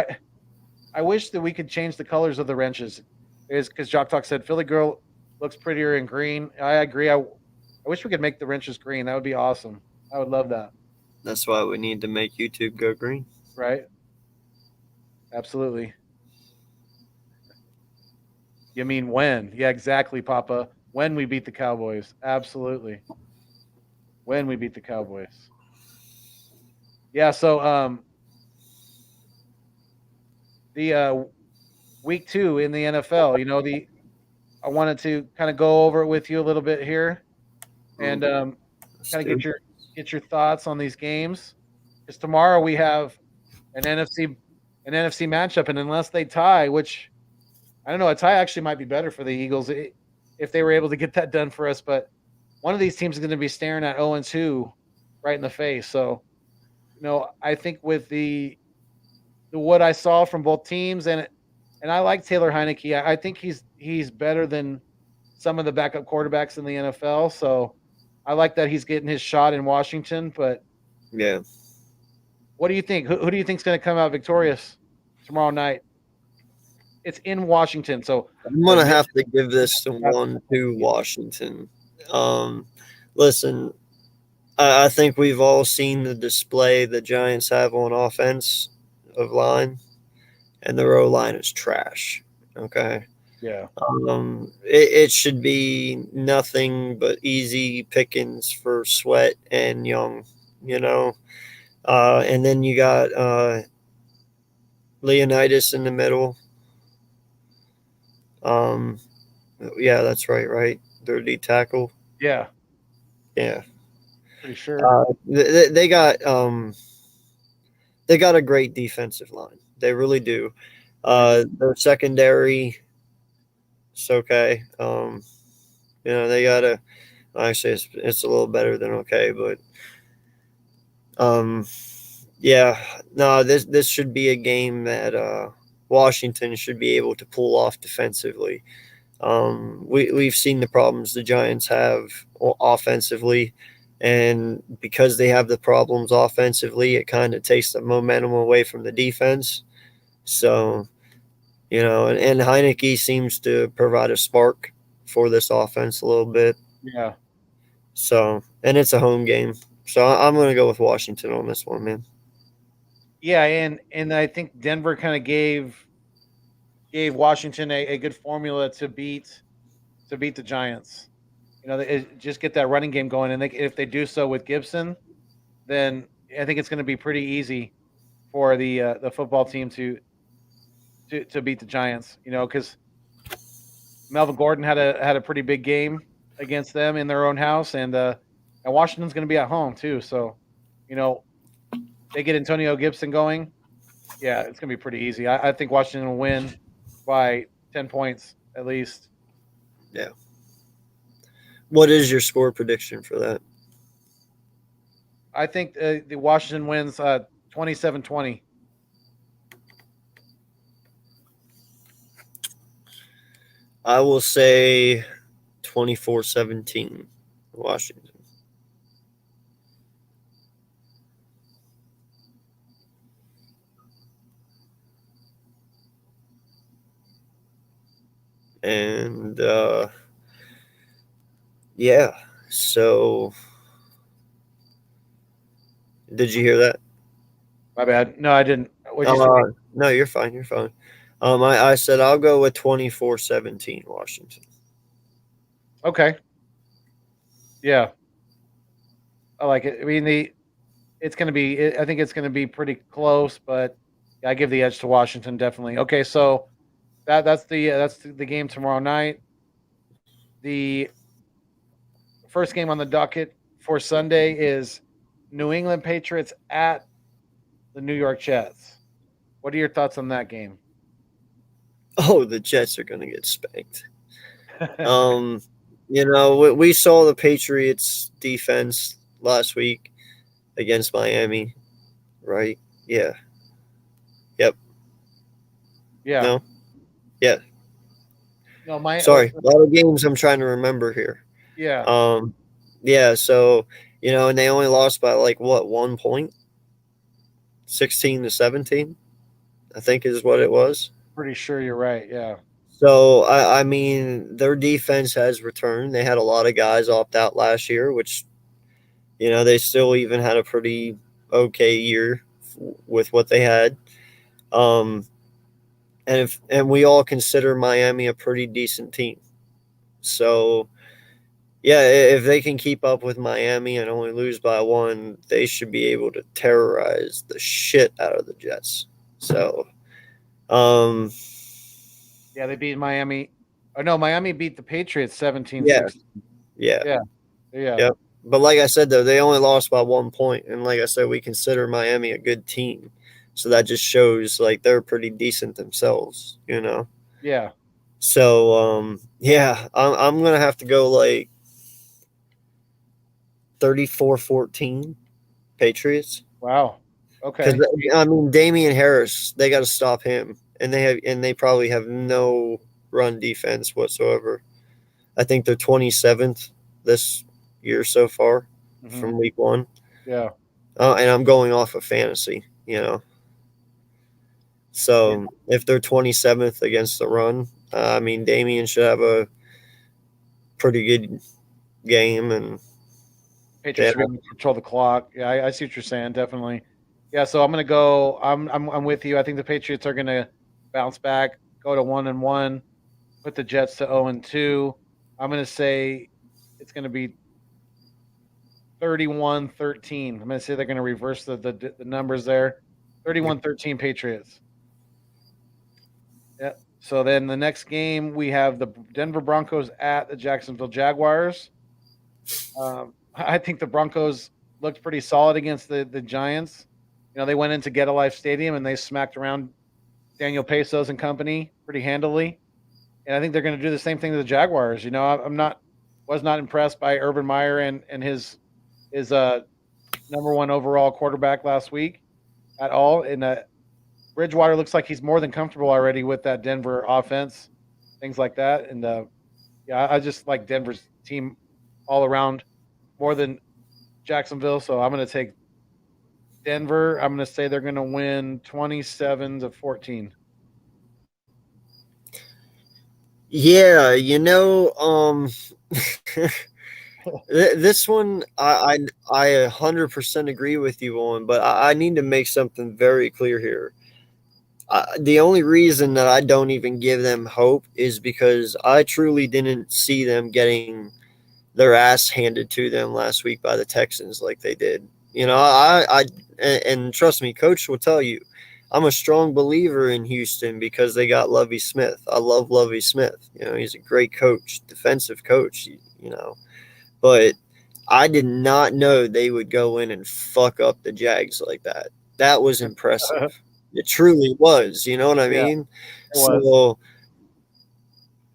Speaker 1: I wish that we could change the colors of the wrenches. Is because Jock Talk said Philly Girl looks prettier in green. I agree. I wish we could make the wrenches green. That would be awesome. I would love that.
Speaker 2: That's why we need to make YouTube go green.
Speaker 1: Right? Absolutely. You mean when? Yeah, exactly, Papa. When we beat the Cowboys. Absolutely. When we beat the Cowboys. Yeah, so the week 2 in the NFL, I wanted to kind of go over it with you a little bit here and kind of get your thoughts on these games. Because tomorrow we have an NFC matchup, and unless they tie, which I don't know, a tie actually might be better for the Eagles if they were able to get that done for us. But one of these teams is going to be staring at 0-2 right in the face. So, I think with the what I saw from both teams, and I like Taylor Heineke. I think he's better than some of the backup quarterbacks in the NFL. So I like that he's getting his shot in Washington. But
Speaker 2: yeah,
Speaker 1: what do you think? Who do you think is going to come out victorious tomorrow night? It's in Washington, so
Speaker 2: I'm gonna have to give this one to Washington. Listen, I think we've all seen the display the Giants have on offense of line, and their O line is trash. Okay.
Speaker 1: Yeah.
Speaker 2: It should be nothing but easy pickings for Sweat and Young, and then you got Leonidas in the middle. Yeah, that's right. Their D tackle.
Speaker 1: Yeah.
Speaker 2: Yeah.
Speaker 1: Pretty sure.
Speaker 2: They got a great defensive line. They really do. Their secondary, it's okay. They got actually it's a little better than okay, but yeah, no, this should be a game that Washington should be able to pull off defensively. We've seen the problems the Giants have offensively, and because they have the problems offensively, it kind of takes the momentum away from the defense. So, and Heineke seems to provide a spark for this offense a little bit.
Speaker 1: Yeah.
Speaker 2: So, and it's a home game. So I'm going to go with Washington on this one, man.
Speaker 1: Yeah, and I think Denver kind of gave Washington a good formula to beat the Giants. Just get that running game going, and if they do so with Gibson, then I think it's going to be pretty easy for the football team to beat the Giants. Because Melvin Gordon had a pretty big game against them in their own house, and Washington's going to be at home too. So, they get Antonio Gibson going. Yeah, it's going to be pretty easy. I think Washington will win by 10 points at least.
Speaker 2: Yeah. What is your score prediction for that?
Speaker 1: I think the Washington wins 27-20.
Speaker 2: I will say 24-17 Washington. And yeah, So, did you hear that?
Speaker 1: My bad. No, I didn't. What'd you say?
Speaker 2: No, you're fine. You're fine. I said I'll go with 24-17 Washington.
Speaker 1: Okay. Yeah, I like it. I mean, it's going to be. I think it's going to be pretty close, but I give the edge to Washington definitely. Okay, so that's the game tomorrow night. The first game on the docket for Sunday is New England Patriots at the New York Jets. What are your thoughts on that game?
Speaker 2: Oh, the Jets are going to get spanked. We saw the Patriots defense last week against Miami, right? Yeah. Yep.
Speaker 1: Yeah.
Speaker 2: No? Yeah.
Speaker 1: No,
Speaker 2: Sorry. A lot of games I'm trying to remember here.
Speaker 1: Yeah.
Speaker 2: Yeah, so, and they only lost by 1 point? 16-17, I think is what it was.
Speaker 1: Pretty sure you're right. Yeah.
Speaker 2: So, I mean, their defense has returned. They had a lot of guys opt out last year, which, they still even had a pretty okay year with what they had. And we all consider Miami a pretty decent team. So, yeah, if they can keep up with Miami and only lose by 1, they should be able to terrorize the shit out of the Jets. So,
Speaker 1: yeah, they beat Miami. Oh no, Miami beat the Patriots 17-16.
Speaker 2: Yeah.
Speaker 1: Yeah.
Speaker 2: Yep. But like I said, though, they only lost by 1 point. And like I said, we consider Miami a good team. So that just shows they're pretty decent themselves,
Speaker 1: Yeah.
Speaker 2: So, I'm going to have to go 34-14 Patriots.
Speaker 1: Wow. Okay.
Speaker 2: Because I mean, Damian Harris, they got to stop him, and they probably have no run defense whatsoever. I think they're 27th this year so far from week 1.
Speaker 1: Yeah.
Speaker 2: And I'm going off of fantasy, So if they're 27th against the run, I mean, Damian should have a pretty good game, and
Speaker 1: Patriots should be able to control the clock. Yeah, I see what you're saying. Definitely. Yeah, so I'm gonna go. I'm with you. I think the Patriots are gonna bounce back, go to 1-1, put the Jets to 0-2. I'm gonna say it's gonna be 31-13. I'm gonna say they're gonna reverse the numbers there. 31-13 Patriots. Yeah. So then the next game we have the Denver Broncos at the Jacksonville Jaguars. I think the Broncos looked pretty solid against the Giants. They went into Get a Life Stadium and they smacked around Daniel Pesos and company pretty handily. And I think they're going to do the same thing to the Jaguars. Was not impressed by Urban Meyer and his number 1 overall quarterback last week at all. And Bridgewater looks like he's more than comfortable already with that Denver offense, things like that. And I just like Denver's team all around more than Jacksonville. So I'm going to take Denver. I'm going to say they're going to win 27-14.
Speaker 2: Yeah, this one I 100% agree with you on, but I need to make something very clear here. The only reason that I don't even give them hope is because I truly didn't see them getting their ass handed to them last week by the Texans like they did. And trust me, Coach will tell you, I'm a strong believer in Houston because they got Lovie Smith. I love Lovie Smith. He's a great coach, defensive coach, But I did not know they would go in and fuck up the Jags like that. That was impressive. It truly was. You know what I mean? So,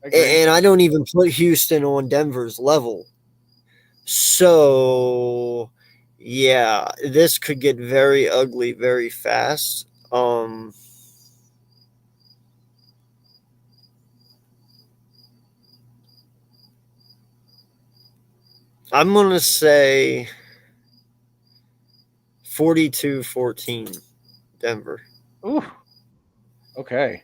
Speaker 2: and I don't even put Houston on Denver's level. So, yeah, this could get very ugly very fast. I'm going to say 42-14 Denver.
Speaker 1: Ooh. Okay.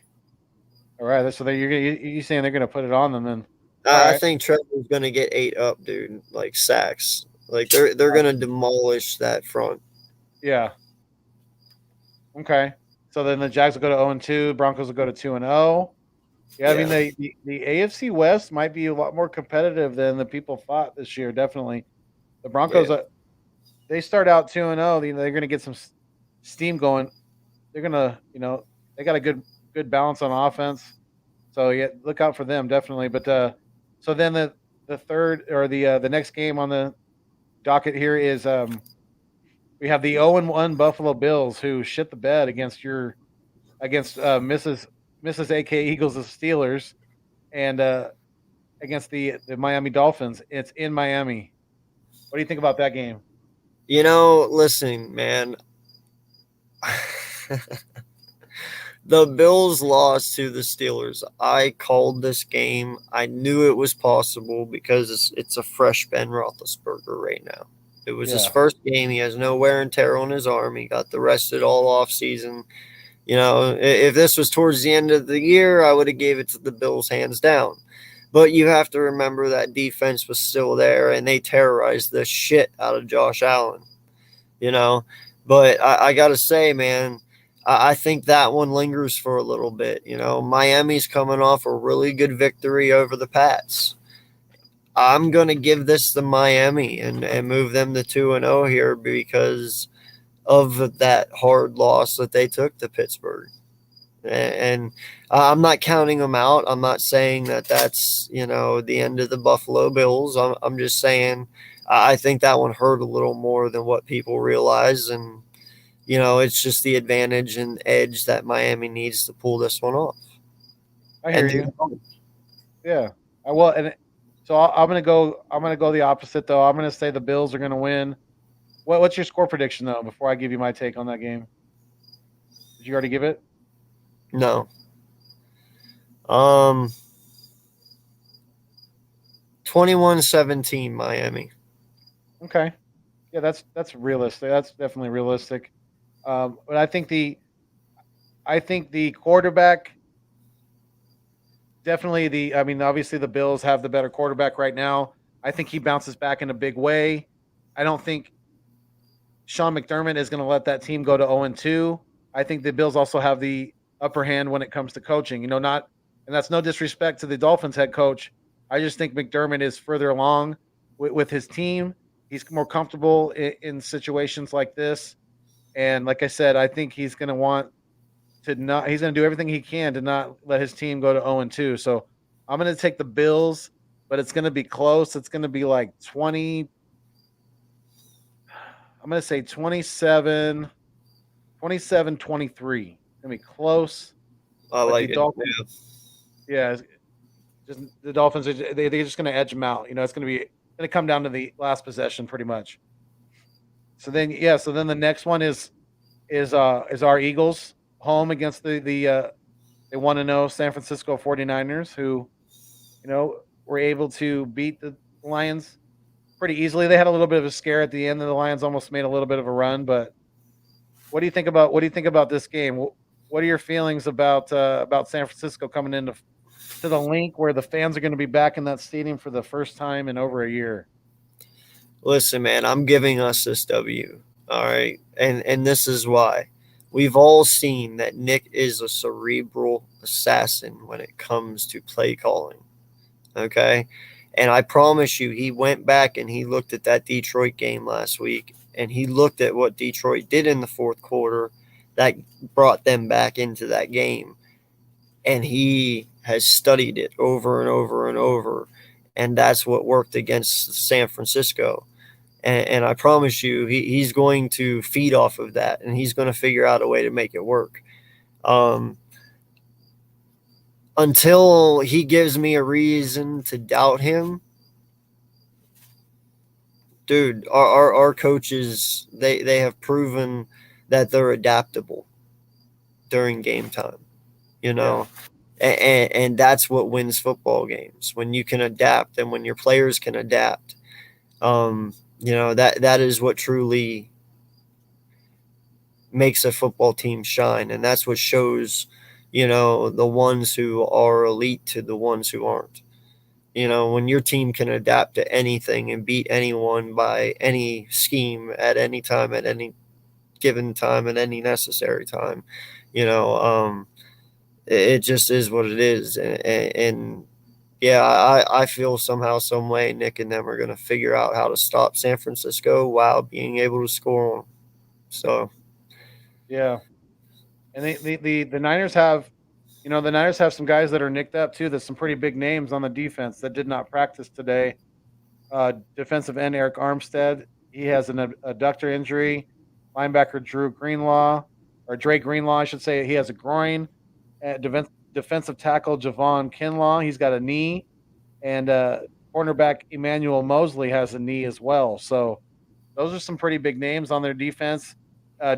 Speaker 1: All right. So you're saying they're going to put it on them then?
Speaker 2: I
Speaker 1: right.
Speaker 2: think Trevor's going to get 8 up, dude. Like sacks. Like they're going to demolish that front.
Speaker 1: Yeah. Okay. So then the Jags will go to 0-2. Broncos will go to 2-0. Yeah, I mean the AFC West might be a lot more competitive than the people thought this year. Definitely, the
Speaker 2: Yeah.
Speaker 1: Broncos. They start out 2-0. They're going to get some steam going. They're going to, they got a good balance on offense. So yeah, look out for them definitely. But so then the third or the next game on the docket here is we have the 0-1 Buffalo Bills who shit the bed against Mrs. AK Eagles of Steelers and against the Miami Dolphins. It's in Miami. What do you think about that game?
Speaker 2: Listen, man. The Bills lost to the Steelers. I called this game. I knew it was possible because it's a fresh Ben Roethlisberger right now. It was his first game. He has no wear and tear on his arm. He got the rested all off season. If this was towards the end of the year, I would have gave it to the Bills hands down. But you have to remember that defense was still there, and they terrorized the shit out of Josh Allen. But I got to say, man, I think that one lingers for a little bit. Miami's coming off a really good victory over the Pats. I'm going to give this to Miami and move them to 2-0 here because of that hard loss that they took to Pittsburgh. And I'm not counting them out. I'm not saying that that's, the end of the Buffalo Bills. I'm just saying I think that one hurt a little more than what people realize. And, it's just the advantage and edge that Miami needs to pull this one off.
Speaker 1: I hear you. Yeah. So I'm gonna go. I'm gonna go the opposite though. I'm gonna say the Bills are gonna win. What's your score prediction though? Before I give you my take on that game, did you already give it?
Speaker 2: No. 21-17 Miami.
Speaker 1: Okay. Yeah, that's realistic. That's definitely realistic. But I think the quarterback definitely I mean, obviously the Bills have the better quarterback right now. I think he bounces back in a big way. I don't think Sean McDermott is going to let that team go to 0-2. I think the Bills also have the upper hand when it comes to coaching. And that's no disrespect to the Dolphins head coach. I just think McDermott is further along with his team. He's more comfortable in situations like this. And like I said, I think he's going to do everything he can to not let his team go to 0-2. So I'm going to take the Bills, but it's going to be close. It's going to be like 20. I'm going to say 27-23. It's going to be close.
Speaker 2: I like it.
Speaker 1: Dolphins, yeah, just the Dolphins they're just going to edge them out. It's going to come down to the last possession pretty much. So then the next one is our Eagles home against the they 1-0 San Francisco 49ers who were able to beat the Lions pretty easily. They had a little bit of a scare at the end, and the Lions almost made a little bit of a run. But what do you think about this game? What are your feelings about San Francisco coming into to the link where the fans are going to be back in that stadium for the first time in over a year?
Speaker 2: Listen, man, I'm giving us this W. All right. And this is why. We've all seen that Nick is a cerebral assassin when it comes to play calling. Okay. And I promise you, he went back and he looked at that Detroit game last week and he looked at what Detroit did in the fourth quarter that brought them back into that game. And he has studied it over and over and over. And that's what worked against San Francisco. And I promise you, he's going to feed off of that, and he's going to figure out a way to make it work. Until he gives me a reason to doubt him, dude, our coaches, they have proven that they're adaptable during game time,
Speaker 1: Yeah.
Speaker 2: and that's what wins football games, when you can adapt and when your players can adapt. That is what truly makes a football team shine. And that's what shows, the ones who are elite to the ones who aren't. You know, when your team can adapt to anything and beat anyone by any scheme at any time, at any given time, at any necessary time, you know, it just is what it is. And yeah, I feel somehow, some way, Nick and them are going to figure out how to stop San Francisco while being able to score on them. So,
Speaker 1: Yeah. And the Niners have, the Niners have some guys that are nicked up too. There's some pretty big names on the defense that did not practice today. Defensive end Eric Armstead, he has an adductor injury. Linebacker Drew Greenlaw, or Dre Greenlaw, I should say, he has a groin. Defensive tackle Javon Kinlaw, he's got a knee, and cornerback Emmanuel Mosley has a knee as well. So those are some pretty big names on their defense.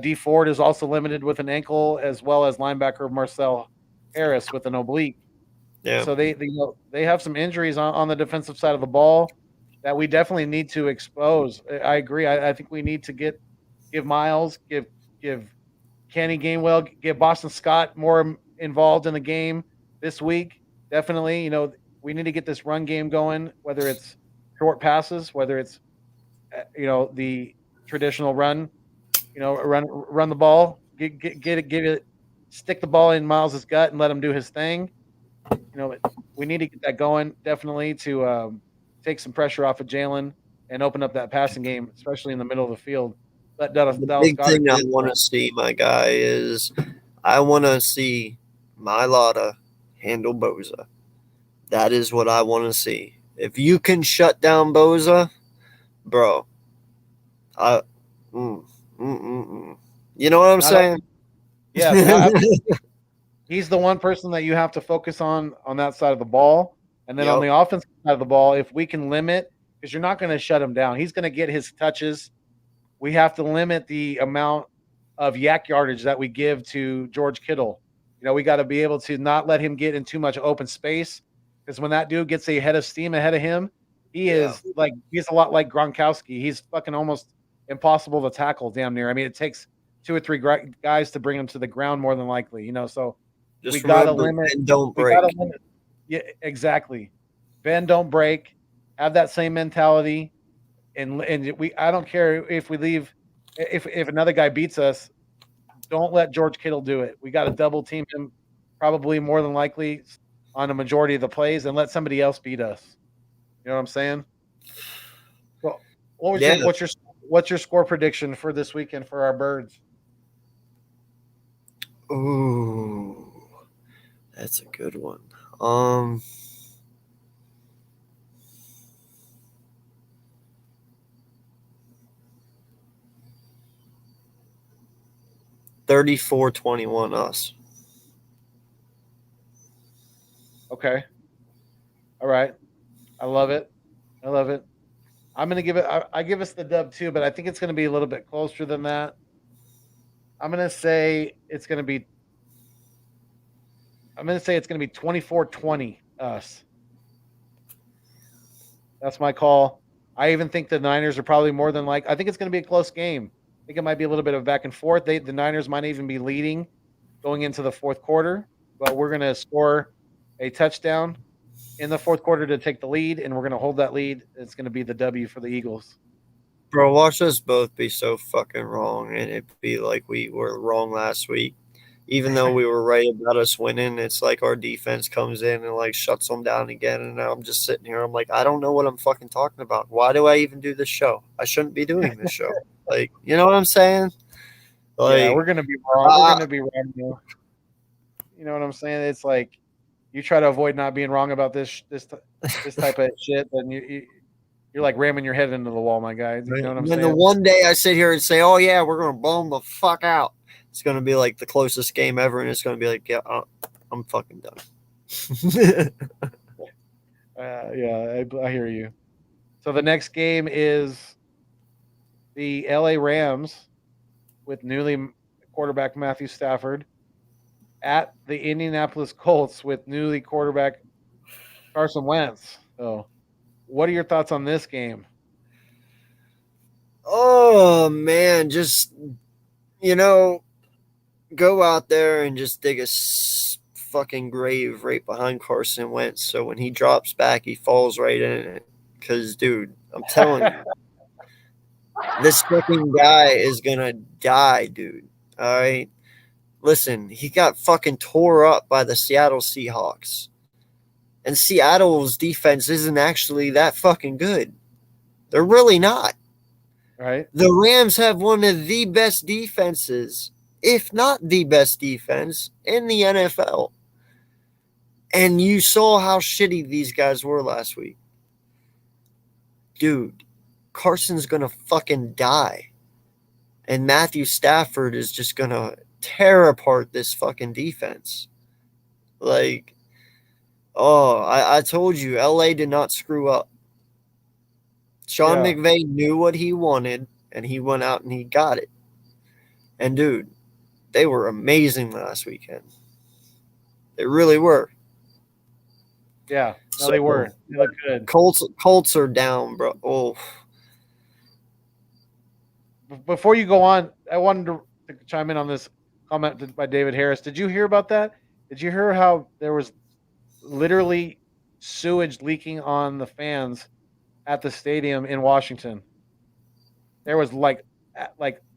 Speaker 1: D Ford is also limited with an ankle, as well as linebacker Marcel Harris with an oblique.
Speaker 2: yeah.
Speaker 1: So they have some injuries on the defensive side of the ball that we definitely need to expose. I agree. I think we need to give Miles, give Kenny Gainwell, get Boston Scott more involved in the game this week. Definitely, we need to get this run game going, whether it's short passes, whether it's the traditional run, run the ball, get it, stick the ball in Miles's gut and let him do his thing. We need to get that going definitely to take some pressure off of Jalen and open up that passing game, especially in the middle of the field. Let Dallas
Speaker 2: big
Speaker 1: Goedert
Speaker 2: thing I want to see, my guy, is I want to see Mailata handle Boza. That is what I want to see. If you can shut down Boza, bro, you know what I'm saying?
Speaker 1: Yeah, he's the one person that you have to focus on that side of the ball. And then on the offensive side of the ball, if we can limit, because you're not going to shut him down. He's going to get his touches. We have to limit the amount of yak yardage that we give to George Kittle. We got to be able to not let him get in too much open space, because when that dude gets a head of steam ahead of him, he's a lot like Gronkowski. He's fucking almost impossible to tackle, damn near. I mean, it takes 2 or 3 guys to bring him to the ground more than likely, so
Speaker 2: just
Speaker 1: we got to
Speaker 2: remember,
Speaker 1: limit.
Speaker 2: and don't break.
Speaker 1: Yeah, exactly. Bend, don't break. Have that same mentality, and I don't care if we leave. If another guy beats us, don't let George Kittle do it. We got to double team him, probably more than likely on a majority of the plays, and let somebody else beat us. You know what I'm saying? Well, what's your score prediction for this weekend for our Birds?
Speaker 2: Ooh, that's a good one. 34-21 us.
Speaker 1: Okay. All right. I love it. I'm going to give it. I give us the dub too, but I think it's going to be a little bit closer than that. I'm going to say it's going to be 24-20 us. That's my call. I even think the Niners are probably more than I think it's going to be a close game. I think it might be a little bit of back and forth. The Niners might even be leading going into the fourth quarter, but we're going to score a touchdown in the fourth quarter to take the lead, and we're going to hold that lead. It's going to be the W for the Eagles.
Speaker 2: Bro, watch us both be so fucking wrong, and it be like we were wrong last week. Even though we were right about us winning, it's like our defense comes in and shuts them down again. And now I'm just sitting here. I'm like, I don't know what I'm fucking talking about. Why do I even do this show? I shouldn't be doing this show. You know what I'm saying?
Speaker 1: Yeah, we're gonna be wrong. We're gonna be wrong. You know what I'm saying? It's like you try to avoid not being wrong about this type of shit, then you're like ramming your head into the wall, my guy. You know what I'm saying?
Speaker 2: And the one day I sit here and say, "Oh yeah, we're gonna blow them the fuck out," it's gonna be like the closest game ever, and it's gonna be like, "Yeah, I'm fucking done."
Speaker 1: Yeah, I hear you. So the next game is the LA Rams with newly quarterback Matthew Stafford at the Indianapolis Colts with newly quarterback Carson Wentz. So, what are your thoughts on this game?
Speaker 2: Oh man, just go out there and just dig a fucking grave right behind Carson Wentz. So when he drops back, he falls right in it. Because, dude, I'm telling you, this fucking guy is gonna die, dude. All right. Listen, he got fucking tore up by the Seattle Seahawks. And Seattle's defense isn't actually that fucking good. They're really not.
Speaker 1: Right.
Speaker 2: The Rams have one of the best defenses, if not the best defense, in the NFL. And you saw how shitty these guys were last week. Dude, Carson's going to fucking die. And Matthew Stafford is just going to tear apart this fucking defense. Like, oh, I told you, LA did not screw up. Sean McVay knew what he wanted, and he went out and he got it. And, dude, they were amazing last weekend. They really were.
Speaker 1: Yeah, no, they were. They looked good.
Speaker 2: Colts are down, bro. Oh.
Speaker 1: Before you go on, I wanted to chime in on this comment by David Harris. Did you hear about that? Did you hear how there was literally sewage leaking on the fans at the stadium in Washington? There was like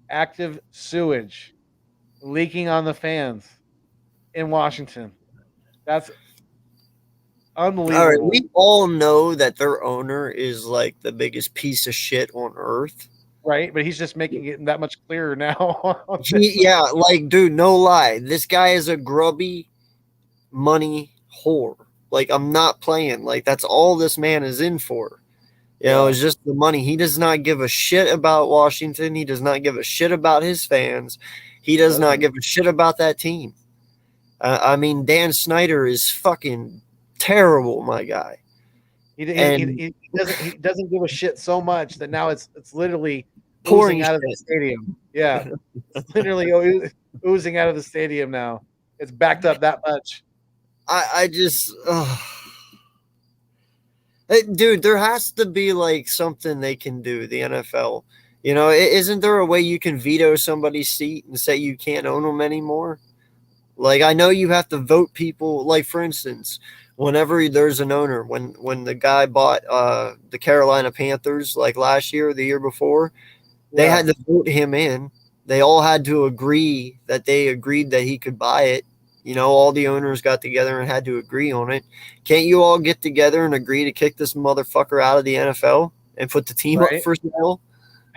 Speaker 1: active sewage leaking on the fans in Washington. That's unbelievable.
Speaker 2: All right, we all know that their owner is like the biggest piece of shit on earth.
Speaker 1: Right, but he's just making it that much clearer now.
Speaker 2: Yeah, like, dude, no lie. This guy is a grubby money whore. Like, I'm not playing. Like, that's all this man is in for. You know, it's just the money. He does not give a shit about Washington. He does not give a shit about his fans. He does not give a shit about that team. I mean, Dan Snyder is fucking terrible, my guy.
Speaker 1: He doesn't give a shit so much that now it's literally
Speaker 2: pouring
Speaker 1: out of the stadium. Yeah, it's literally oozing out of the stadium now. It's backed up that much.
Speaker 2: I just, dude, there has to be like something they can do. The NFL, you know, isn't there a way you can veto somebody's seat and say you can't own them anymore? Like, I know you have to vote people. Like, for instance, whenever there's an owner, when the guy bought the Carolina Panthers, like last year or the year before, they had to vote him in. They all had to agree that they agreed that he could buy it. You know, all the owners got together and had to agree on it. Can't you all get together and agree to kick this motherfucker out of the NFL and put the team up for sale?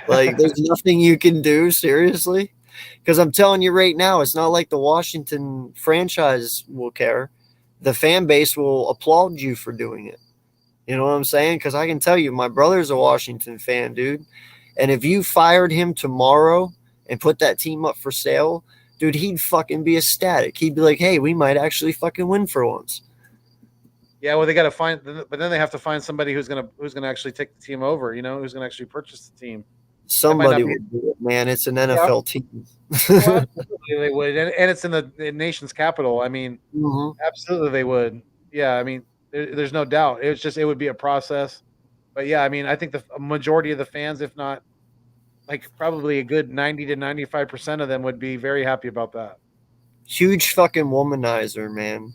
Speaker 2: Like, there's nothing you can do, seriously? Because I'm telling you right now, it's not like the Washington franchise will care. The fan base will applaud you for doing it. You know what I'm saying? Because I can tell you, my brother's a Washington fan, dude. And if you fired him tomorrow and put that team up for sale, dude, he'd fucking be ecstatic. He'd be like, hey, we might actually fucking win for once.
Speaker 1: Yeah, well, they got to find, but then they have to find somebody who's gonna actually take the team over. You know, who's gonna actually purchase the team.
Speaker 2: Somebody would do it, man. It's an NFL team.
Speaker 1: Well, absolutely they would, and it's in the nation's capital. I mean, absolutely they would. Yeah, I mean, there's no doubt. It would be a process. But yeah, I mean, I think the majority of the fans, if not like probably a good 90 to 95% of them, would be very happy about that.
Speaker 2: Huge fucking womanizer, man.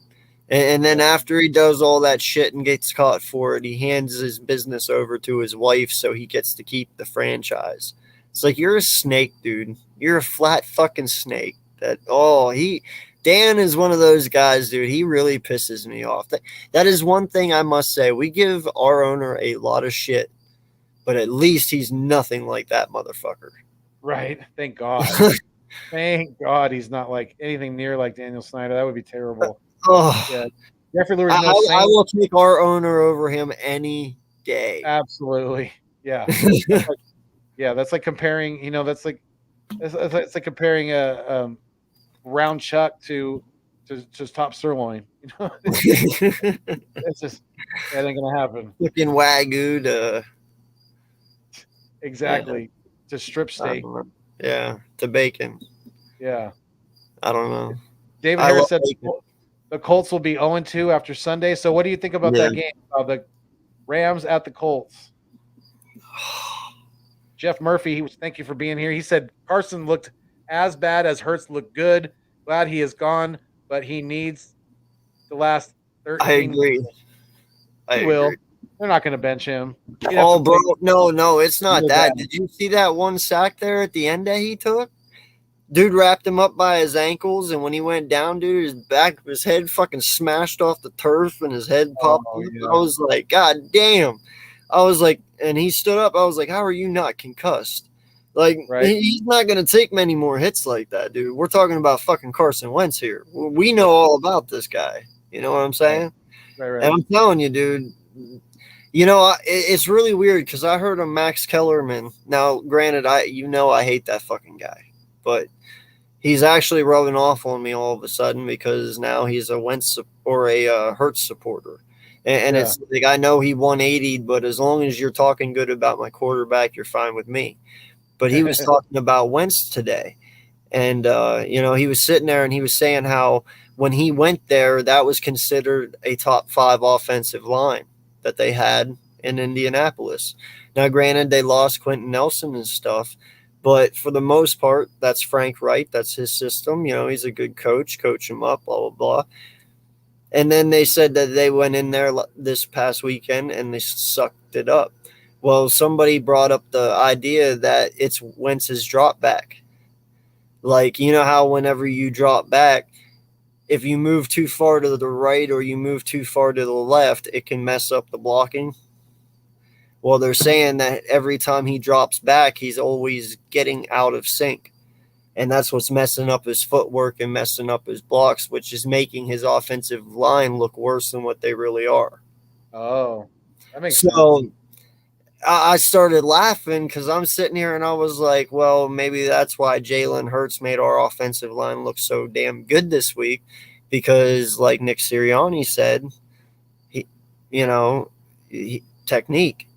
Speaker 2: And then after he does all that shit and gets caught for it, he hands his business over to his wife so he gets to keep the franchise. It's like, you're a snake, dude. You're a flat fucking snake. Dan is one of those guys, dude. He really pisses me off. That is one thing I must say. We give our owner a lot of shit, but at least he's nothing like that motherfucker.
Speaker 1: Right. Thank God. Thank God he's not like anything near like Daniel Snyder. That would be terrible.
Speaker 2: Oh,
Speaker 1: yeah. Jeffrey Lurie,
Speaker 2: I will take our owner over him any day.
Speaker 1: Absolutely. Yeah. That's like comparing, you know, it's like comparing a round chuck to top sirloin. You know, it's just, that ain't gonna happen.
Speaker 2: Looking Wagyu to
Speaker 1: exactly to strip steak.
Speaker 2: Yeah, to bacon.
Speaker 1: Yeah,
Speaker 2: I don't know.
Speaker 1: David Harris said the Colts will be 0-2 after Sunday. So what do you think about that game? The Rams at the Colts. Jeff Murphy, thank you for being here. He said Carson looked as bad as Hurts looked good. Glad he is gone, but he needs the last 13.
Speaker 2: I agree.
Speaker 1: He will. They're not going to bench him.
Speaker 2: Oh, bro, no, it's not that.
Speaker 1: Bad.
Speaker 2: Did you see that one sack there at the end that he took? Dude wrapped him up by his ankles, and when he went down, dude, his head fucking smashed off the turf, and his head popped up.
Speaker 1: Yeah.
Speaker 2: I was like, God damn. I was like, and he stood up. I was like, how are you not concussed? Like, he's not going to take many more hits like that, dude. We're talking about fucking Carson Wentz here. We know all about this guy. You know what I'm saying?
Speaker 1: Right.
Speaker 2: And I'm telling you, dude, you know, it's really weird because I heard of Max Kellerman. Now, granted, I hate that fucking guy, but he's actually rubbing off on me all of a sudden because now he's a Wentz or a Hurts supporter. And it's like, I know he 180'd, but as long as you're talking good about my quarterback, you're fine with me. But he was talking about Wentz today. And, you know, he was sitting there and he was saying how when he went there, that was considered a top 5 offensive line that they had in Indianapolis. Now, granted, they lost Quentin Nelson and stuff, but for the most part, that's Frank Wright. That's his system. You know, he's a good coach him up, blah, blah, blah. And then they said that they went in there this past weekend and they sucked it up. Well, somebody brought up the idea that it's Wentz's drop back. Like, you know how whenever you drop back, if you move too far to the right or you move too far to the left, it can mess up the blocking. Well, they're saying that every time he drops back, he's always getting out of sync. And that's what's messing up his footwork and messing up his blocks, which is making his offensive line look worse than what they really are.
Speaker 1: Oh, that makes sense.
Speaker 2: I started laughing because I'm sitting here and I was like, well, maybe that's why Jalen Hurts made our offensive line look so damn good this week because, like Nick Sirianni said, technique.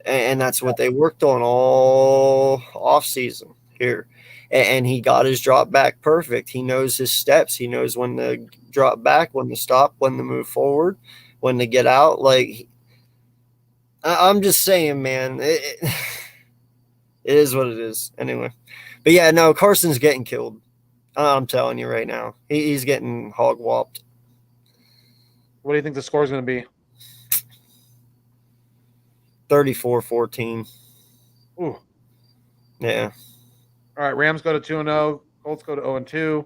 Speaker 2: And that's what they worked on all offseason here. And he got his drop back perfect. He knows his steps. He knows when to drop back, when to stop, when to move forward, when to get out. Like, I'm just saying, man, it is what it is. Anyway. But, yeah, no, Carson's getting killed. I'm telling you right now. He's getting hog-whopped.
Speaker 1: What do you think the score is going to be?
Speaker 2: 34-14.
Speaker 1: Ooh.
Speaker 2: Yeah.
Speaker 1: All right, Rams go to 2-0. Colts go to 0-2.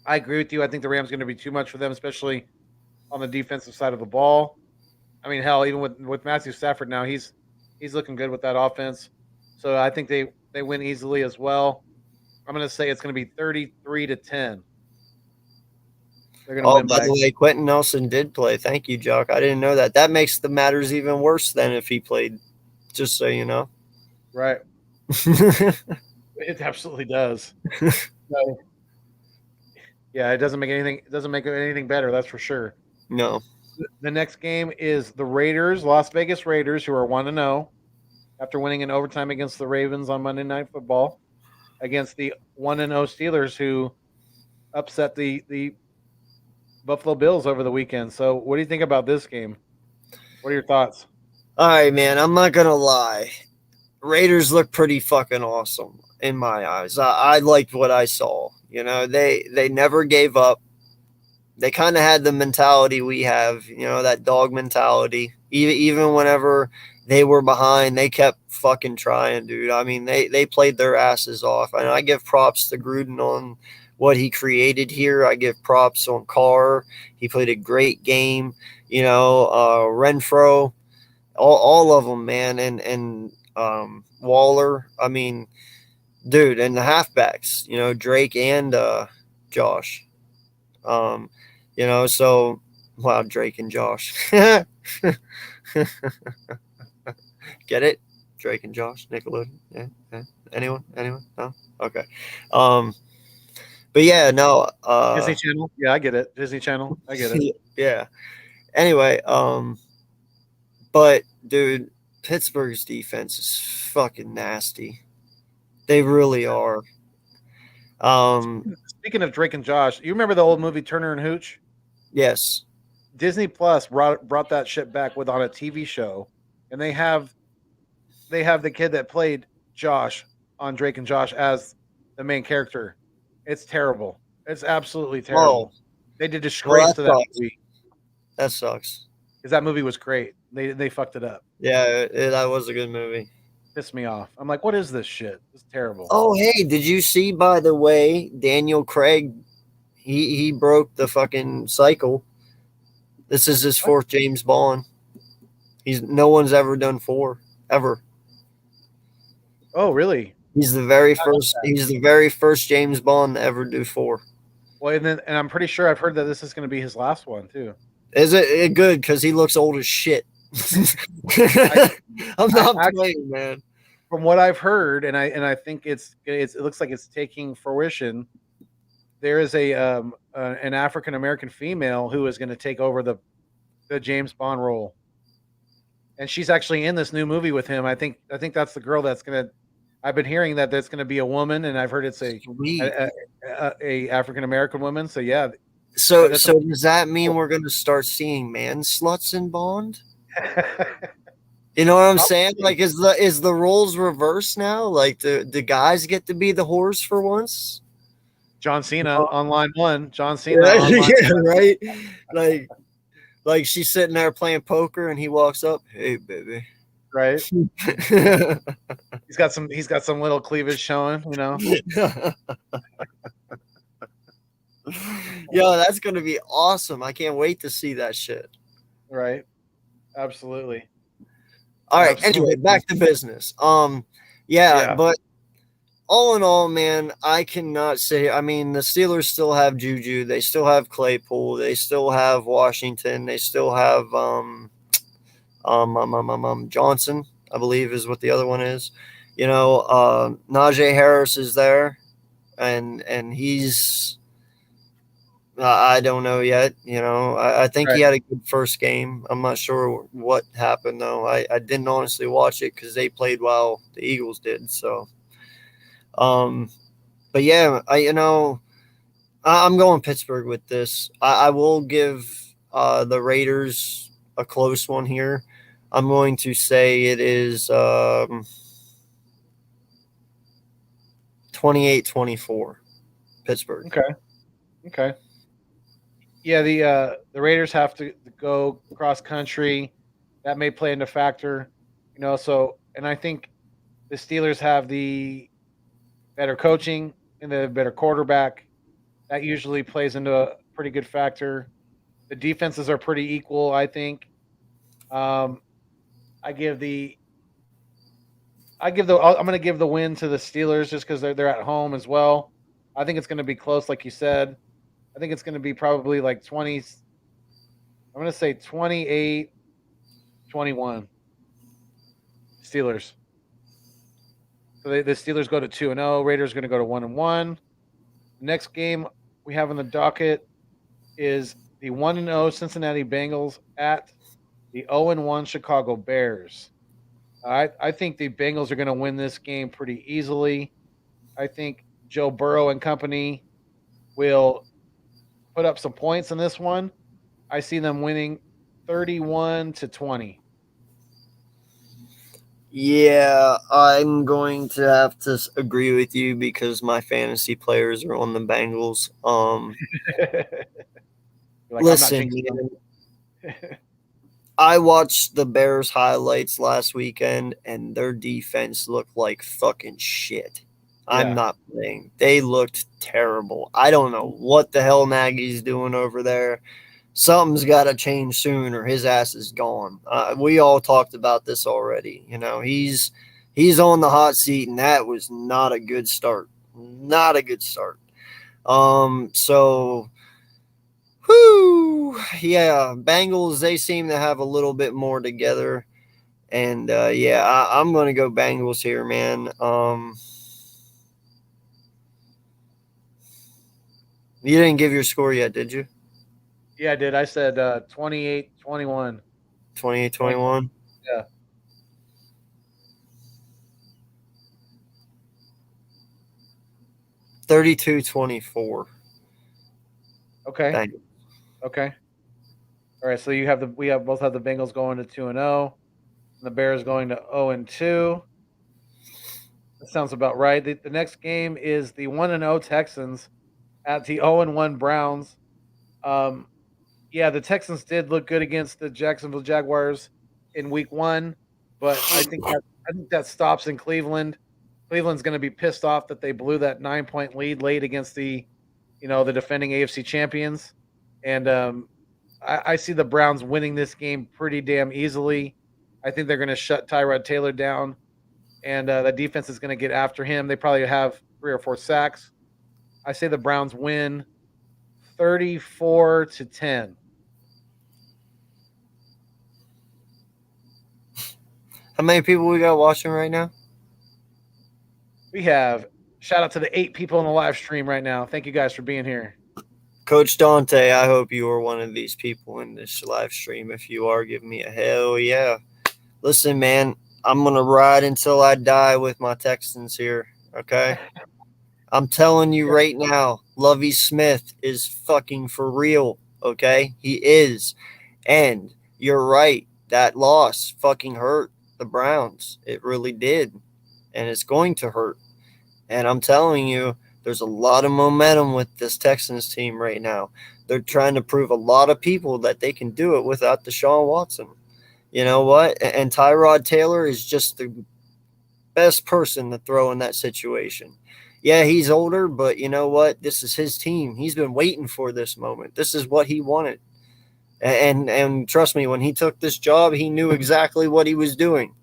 Speaker 1: I agree with you. I think the Rams are going to be too much for them, especially on the defensive side of the ball. I mean, hell, even with Matthew Stafford now, he's looking good with that offense. So I think they win easily as well. I'm going to say it's going to be 33-10. They're going to win.
Speaker 2: By the way, Quentin Nelson did play. Thank you, Jock. I didn't know that. That makes the matters even worse than if he played, just so you know.
Speaker 1: Right. It absolutely does. So, yeah, it doesn't make anything better, that's for sure.
Speaker 2: No.
Speaker 1: The next game is the Raiders, Las Vegas Raiders, who are 1-0 after winning in overtime against the Ravens on Monday Night Football, against the 1-0 Steelers, who upset the Buffalo Bills over the weekend. So what do you think about this game? What are your thoughts?
Speaker 2: All right, man, I'm not going to lie. Raiders look pretty fucking awesome in my eyes. I liked what I saw. You know, they never gave up. They kind of had the mentality we have, you know, that dog mentality. Even whenever they were behind, they kept fucking trying, dude. I mean, they played their asses off. And I give props to Gruden on what he created here. I give props on Carr. He played a great game. You know, Renfro, all of them, man. And Waller. I mean, dude, and the halfbacks, you know, Drake and Josh. You know, so wow, Drake and Josh. Get it? Drake and Josh, Nickelodeon. Yeah. Anyone? No? Okay. But yeah, no.
Speaker 1: Disney Channel. Yeah, I get it. Disney Channel. I get it.
Speaker 2: Yeah. Anyway, but dude, Pittsburgh's defense is fucking nasty. They really are.
Speaker 1: Speaking of Drake and Josh, you remember the old movie Turner and Hooch?
Speaker 2: Yes.
Speaker 1: Disney Plus brought that shit back on a TV show, and they have the kid that played Josh on Drake and Josh as the main character. It's terrible. It's absolutely terrible. They did disgrace to that movie.
Speaker 2: That sucks.
Speaker 1: Because that movie was great. They fucked it up.
Speaker 2: Yeah, that was a good movie.
Speaker 1: Pissed me off. I'm like, what is this shit? It's terrible.
Speaker 2: Oh, hey, did you see, by the way, Daniel Craig, he broke the fucking cycle. This is his fourth James Bond. No one's ever done 4, ever.
Speaker 1: Oh, really?
Speaker 2: He's the very first James Bond to ever do 4.
Speaker 1: Well, and I'm pretty sure I've heard that this is going to be his last one too.
Speaker 2: Is it good? Because he looks old as shit. I'm not playing, man.
Speaker 1: From what I've heard, and I think it looks like it's taking fruition. There is an African American female who is going to take over the James Bond role, and she's actually in this new movie with him. I think that's the girl that's going to. I've been hearing that there's going to be a woman, and I've heard it's a African American woman. So yeah.
Speaker 2: So does that mean we're going to start seeing man sluts in Bond? You know what I'm saying? Like, is the roles reversed now? Like, the guys get to be the whores for once?
Speaker 1: John Cena on line 1. John Cena.
Speaker 2: Yeah, right. Like she's sitting there playing poker, and he walks up. Hey, baby.
Speaker 1: Right. He's got some little cleavage showing. You know.
Speaker 2: Yo, that's gonna be awesome. I can't wait to see that shit.
Speaker 1: Right. Absolutely.
Speaker 2: All right. Anyway, back to business. Yeah, but all in all, man, I cannot say. I mean, the Steelers still have Juju. They still have Claypool. They still have Washington. They still have Johnson, I believe, is what the other one is. You know, Najee Harris is there, and he's. I don't know yet. You know, I think he had a good first game. I'm not sure what happened, though. I didn't honestly watch it because they played while the Eagles did. So, but yeah, I'm going Pittsburgh with this. I will give the Raiders a close one here. I'm going to say it is 28-24 Pittsburgh.
Speaker 1: Okay. Yeah, the Raiders have to go cross country. That may play into factor, you know. So, and I think the Steelers have the better coaching and the better quarterback. That usually plays into a pretty good factor. The defenses are pretty equal, I think. I'm going to give the win to the Steelers just because they're at home as well. I think it's going to be close, like you said. I think it's going to be probably like 20. I'm going to say 28-21. Steelers. So the Steelers go to 2-0. Raiders going to go to 1-1. Next game we have on the docket is the 1-0 Cincinnati Bengals at the 0-1 Chicago Bears. I think the Bengals are going to win this game pretty easily. I think Joe Burrow and company will put up some points in this one. I see them winning 31-20.
Speaker 2: Yeah, I'm going to have to agree with you because my fantasy players are on the Bengals. Listen, I watched the Bears highlights last weekend, and their defense looked like fucking shit. I'm not playing. They looked terrible. I don't know what the hell Nagy's doing over there. Something's got to change soon or his ass is gone. We all talked about this already. You know, he's on the hot seat, and that was not a good start. Not a good start. So, yeah, Bengals, they seem to have a little bit more together. And, I'm going to go Bengals here, man. You didn't give your score yet, did you?
Speaker 1: Yeah, I did. I said 28-21.
Speaker 2: 28-21?
Speaker 1: Yeah.
Speaker 2: $32-24.
Speaker 1: Okay.
Speaker 2: Bengals.
Speaker 1: Okay. All right. So we both have the Bengals going to 2-0, and the Bears going to 0-2. That sounds about right. The next game is the 1-0 Texans at the 0-1 Browns. Yeah, the Texans did look good against the Jacksonville Jaguars in Week 1, but I think that stops in Cleveland. Cleveland's going to be pissed off that they blew that 9-point lead late against the defending AFC champions, and I see the Browns winning this game pretty damn easily. I think they're going to shut Tyrod Taylor down, and the defense is going to get after him. They probably have 3 or 4 sacks. I say the Browns win 34-10.
Speaker 2: How many people we got watching right now?
Speaker 1: We have shout out to the 8 people in the live stream right now. Thank you guys for being here.
Speaker 2: Coach Dante, I hope you are one of these people in this live stream. If you are, give me a hell yeah. Listen, man, I'm going to ride until I die with my Texans here, okay? I'm telling you right now, Lovie Smith is fucking for real, okay? He is. And you're right. That loss fucking hurt the Browns. It really did. And it's going to hurt. And I'm telling you, there's a lot of momentum with this Texans team right now. They're trying to prove a lot of people that they can do it without Deshaun Watson. You know what? And Tyrod Taylor is just the best person to throw in that situation. Yeah, he's older, but you know what? This is his team. He's been waiting for this moment. This is what he wanted. And trust me, when he took this job, he knew exactly what he was doing.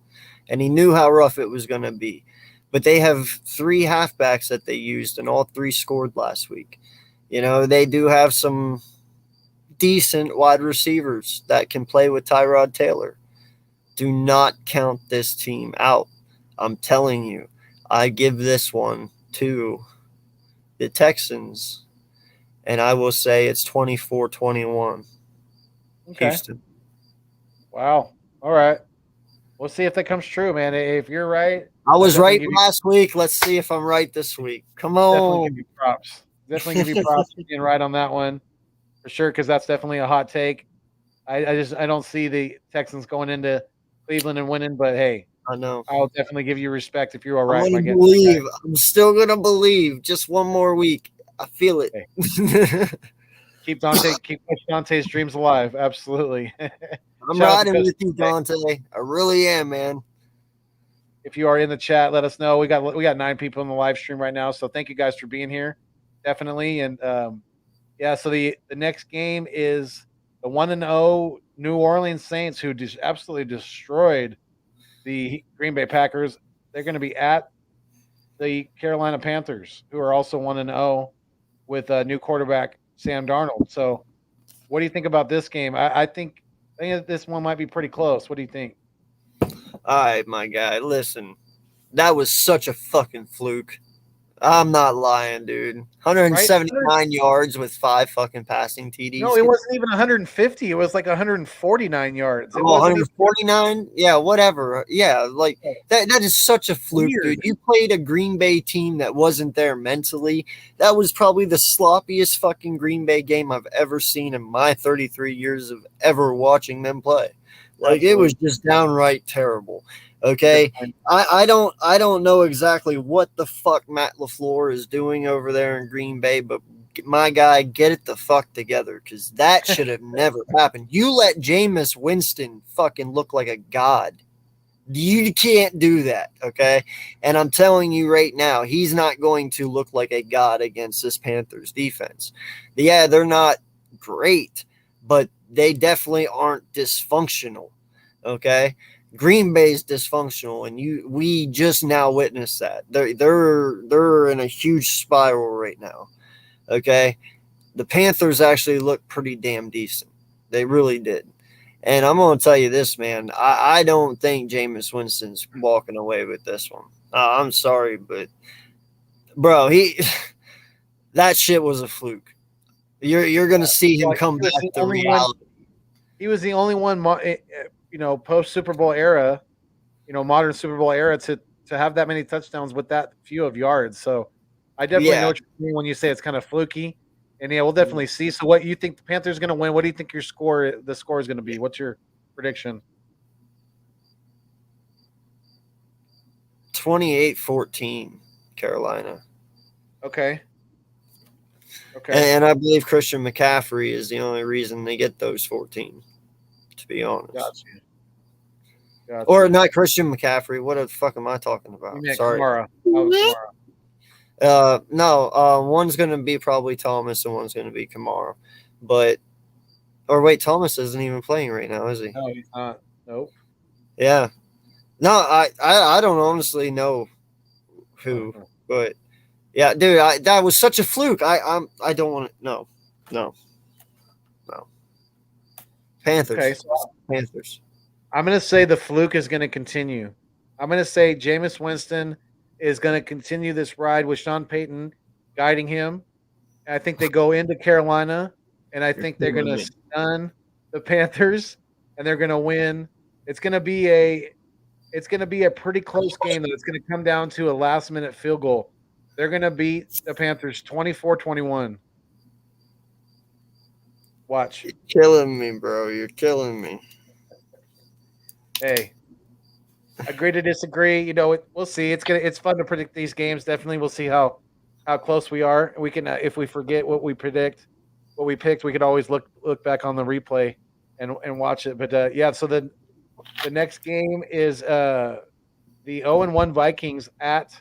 Speaker 2: And he knew how rough it was going to be. But they have 3 halfbacks that they used, and all 3 scored last week. You know, they do have some decent wide receivers that can play with Tyrod Taylor. Do not count this team out. I'm telling you, I give this one to the Texans, and I will say it's 24-21.
Speaker 1: Okay.
Speaker 2: Houston.
Speaker 1: Wow. All right. We'll see if that comes true, man. If you're right,
Speaker 2: I was
Speaker 1: definitely
Speaker 2: right
Speaker 1: give you-
Speaker 2: last week. Let's see if I'm right this week. Come
Speaker 1: definitely
Speaker 2: on.
Speaker 1: give you props. Definitely give you props for being right on that one for sure, because that's definitely a hot take. I don't see the Texans going into Cleveland and winning, but hey,
Speaker 2: I know.
Speaker 1: I'll definitally give you respect if you are right.
Speaker 2: I'm
Speaker 1: my
Speaker 2: going to
Speaker 1: guy.
Speaker 2: believe. I'm still going to believe. Just one more week. I feel it.
Speaker 1: Keep push Dante's dreams alive. Absolutely.
Speaker 2: I'm
Speaker 1: Shout out to
Speaker 2: riding
Speaker 1: Coach
Speaker 2: with you, Dante. I really am, man.
Speaker 1: If you are in the chat, let us know. We got 9 people in the live stream right now, so thank you guys for being here, definitely. And yeah, so the next game is the 1-0 New Orleans Saints, who just absolutely destroyed the Green Bay Packers. They're going to be at the Carolina Panthers, who are also 1-0 with a new quarterback Sam Darnold. So, what do you think about this game? I think this one might be pretty close. What do you think?
Speaker 2: All right, my guy. Listen, that was such a fucking fluke. I'm not lying, dude. 179
Speaker 1: Right?
Speaker 2: yards with 5 fucking passing TDs.
Speaker 1: No, it wasn't even 150. It was like 149 yards. It
Speaker 2: Oh,
Speaker 1: wasn't
Speaker 2: 149? Yeah, whatever. Yeah, like that is such a fluke,
Speaker 1: Weird.
Speaker 2: dude. You played a Green Bay team that wasn't there mentally. That was probably the sloppiest fucking Green Bay game I've ever seen in my 33 years of ever watching them play. Like It was just downright terrible. Okay. I don't know exactly what the fuck Matt LaFleur is doing over there in Green Bay, but my guy, get it the fuck together, because that should have never happened. You let Jameis Winston fucking look like a god. You can't do that, okay? And I'm telling you right now, he's not going to look like a god against this Panthers defense. Yeah, they're not great, but they definitely aren't dysfunctional, okay? Green Bay's dysfunctional, and we just now witnessed that. They're in a huge spiral right now. Okay, the Panthers actually look pretty damn decent. They really did. And I'm going to tell you this, man. I don't think Jameis Winston's walking away with this one. I'm sorry, but bro, that shit was a fluke. You're going to see him come back to reality.
Speaker 1: He was the only one, post Super Bowl era, modern Super Bowl era to have that many touchdowns with that few of yards. So I definitely know what you mean when you say it's kind of fluky. And yeah, we'll definitely see. So what you think the Panthers are going to win? What do you think the score is going to be? What's your prediction?
Speaker 2: 28-14, Carolina.
Speaker 1: Okay. Okay.
Speaker 2: And I believe Christian McCaffrey is the only reason they get those 14, to be honest.
Speaker 1: Gotcha.
Speaker 2: Or not Christian McCaffrey. What the fuck am I talking about?
Speaker 1: You meant
Speaker 2: Sorry.
Speaker 1: Kamara. That was Kamara.
Speaker 2: No, one's going to be probably Thomas and one's going to be Kamara. Or wait, Thomas isn't even playing right now, is he?
Speaker 1: No, he's not. Nope.
Speaker 2: Yeah. No, I don't honestly know who, but yeah, dude, that was such a fluke. I don't want to. No. Panthers.
Speaker 1: Okay, so
Speaker 2: Panthers.
Speaker 1: I'm going to say the fluke is going to continue. I'm going to say Jameis Winston is going to continue this ride with Sean Payton guiding him. I think they go into Carolina, and I think they're going to stun the Panthers, and they're going to win. It's going to be a pretty close game, though. It's going to come down to a last-minute field goal. They're going to beat the Panthers 24-21. Watch.
Speaker 2: You're killing me, bro. You're killing me.
Speaker 1: Hey, agree to disagree. We'll see. It's fun to predict these games. Definitely, we'll see how close we are. We can, if we forget what we picked, we could always look back on the replay and watch it. But yeah, so the next game is the 0-1 Vikings at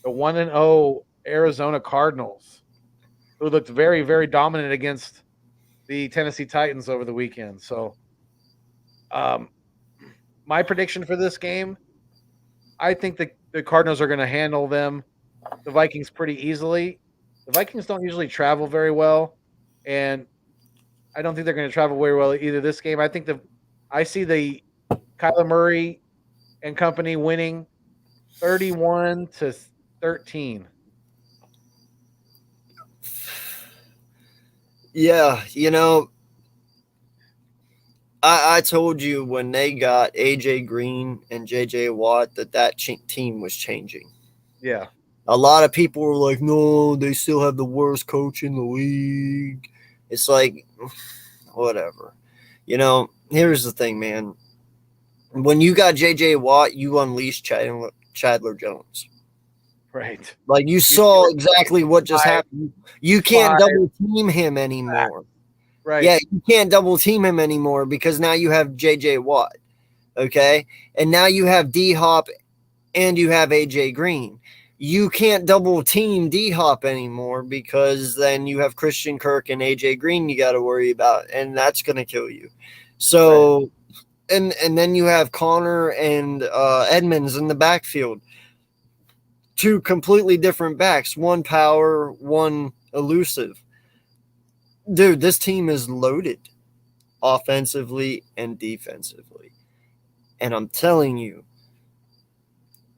Speaker 1: the 1-0 Arizona Cardinals, who looked very, very dominant against the Tennessee Titans over the weekend. So, my prediction for this game, I think the Cardinals are going to handle the Vikings pretty easily. The Vikings don't usually travel very well, and I don't think they're going to travel very well either this game. I see the Kyler Murray and company winning 31-13.
Speaker 2: Yeah, I told you when they got AJ Green and JJ Watt that team was changing.
Speaker 1: Yeah.
Speaker 2: A lot of people were like, no, they still have the worst coach in the league. It's like, whatever. Here's the thing, man. When you got JJ Watt, you unleashed Chandler Jones.
Speaker 1: Right.
Speaker 2: Like you saw exactly what just happened. You can't double team him anymore.
Speaker 1: Right.
Speaker 2: Yeah, you can't double team him anymore because now you have JJ Watt. Okay? And now you have D-Hop and you have AJ Green. You can't double team D-Hop anymore because then you have Christian Kirk and AJ Green you got to worry about, and that's going to kill you. So, right. and then you have Connor and Edmonds in the backfield. Two completely different backs, one power, one elusive. Dude, this team is loaded offensively and defensively. And I'm telling you,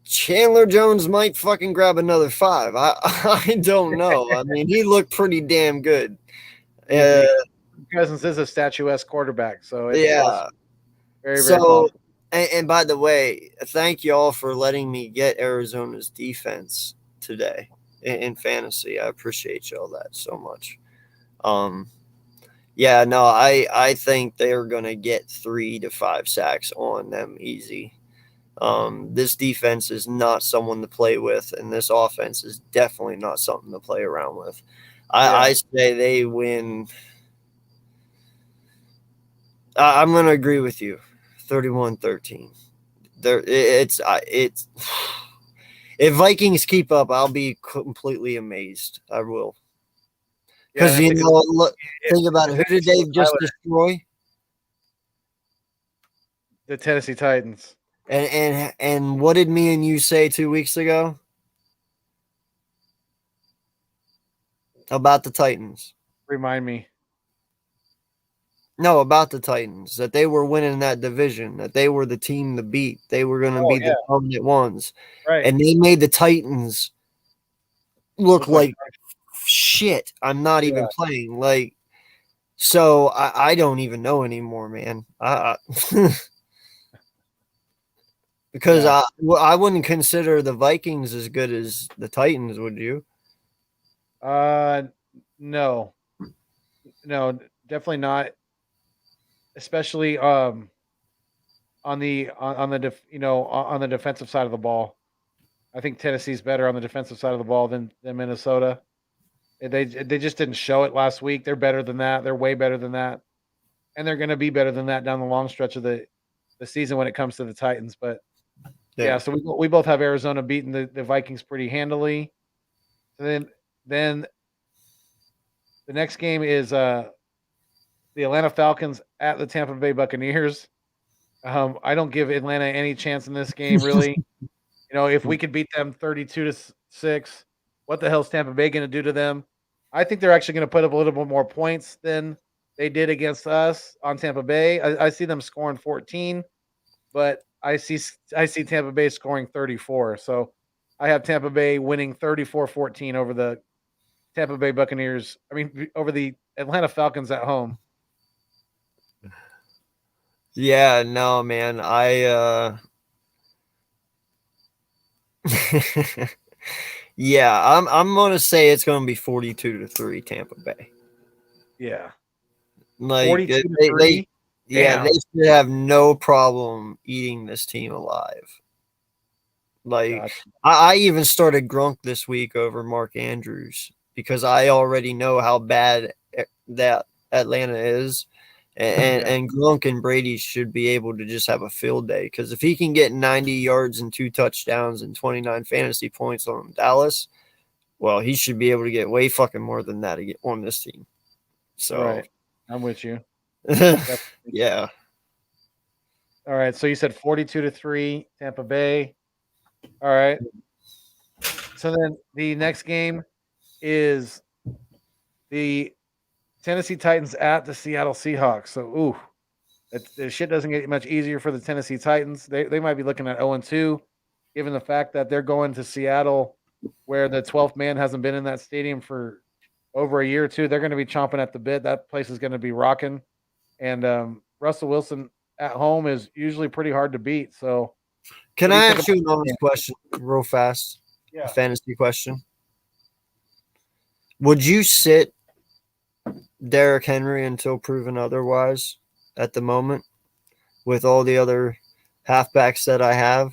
Speaker 2: Chandler Jones might fucking grab another 5. I don't know. I mean, he looked pretty damn good.
Speaker 1: Cousins is a statuesque quarterback, so it's
Speaker 2: yeah.
Speaker 1: Very, very possible.
Speaker 2: And by the way, thank you all for letting me get Arizona's defense today in fantasy. I appreciate y'all that so much. Yeah, no, I think they're going to get 3 to 5 sacks on them easy. This defense is not someone to play with, and this offense is definitely not something to play around with. I say they win. I'm going to agree with you. 31-13. It's if Vikings keep up, I'll be completely amazed. I will. Because think about it. Who did they just destroy?
Speaker 1: The Tennessee Titans.
Speaker 2: And what did me and you say 2 weeks ago about the Titans?
Speaker 1: Remind me.
Speaker 2: No, about the Titans, that they were winning that division, that they were the team to beat. They were going to be the dominant ones.
Speaker 1: Right.
Speaker 2: And they made the Titans look like shit. I'm not even playing. So I don't even know anymore, man. Because I wouldn't consider the Vikings as good as the Titans, would you?
Speaker 1: No, definitely not. Especially on the defensive side of the ball. I think Tennessee's better on the defensive side of the ball than Minnesota. They just didn't show it last week. They're better than that. They're way better than that, and they're going to be better than that down the long stretch of the season when it comes to the Titans. But yeah, so we both have Arizona beating the Vikings pretty handily. And then the next game is the Atlanta Falcons at the Tampa Bay Buccaneers. I don't give Atlanta any chance in this game, really. If we could beat them 32-6, what the hell's Tampa Bay going to do to them? I think they're actually going to put up a little bit more points than they did against us on Tampa Bay. I see them scoring 14, but I see Tampa Bay scoring 34. So I have Tampa Bay winning 34-14 over the Tampa Bay Buccaneers. I mean, over the Atlanta Falcons at home.
Speaker 2: Yeah, no, man. Yeah, I'm gonna say it's gonna be 42-3 Tampa Bay.
Speaker 1: Yeah.
Speaker 2: Like
Speaker 1: 42-3.
Speaker 2: They should have no problem eating this team alive. Like, gotcha. I even started Grunk this week over Mark Andrews because I already know how bad that Atlanta is. And Grunk and Brady should be able to just have a field day, because if he can get 90 yards and 2 touchdowns and 29 fantasy points on Dallas, well, he should be able to get way fucking more than that to get on this team. So,
Speaker 1: right. I'm with you.
Speaker 2: Yeah.
Speaker 1: All right. So you said 42-3 Tampa Bay. All right. So then the next game is the Tennessee Titans at the Seattle Seahawks. So, the shit doesn't get much easier for the Tennessee Titans. They might be looking at 0-2, given the fact that they're going to Seattle, where the 12th man hasn't been in that stadium for over a year or two. They're going to be chomping at the bit. That place is going to be rocking. And Russell Wilson at home is usually pretty hard to beat. So,
Speaker 2: can I ask you another question real fast?
Speaker 1: Yeah.
Speaker 2: A fantasy question. Would you sit Derrick Henry until proven otherwise at the moment with all the other halfbacks that I have?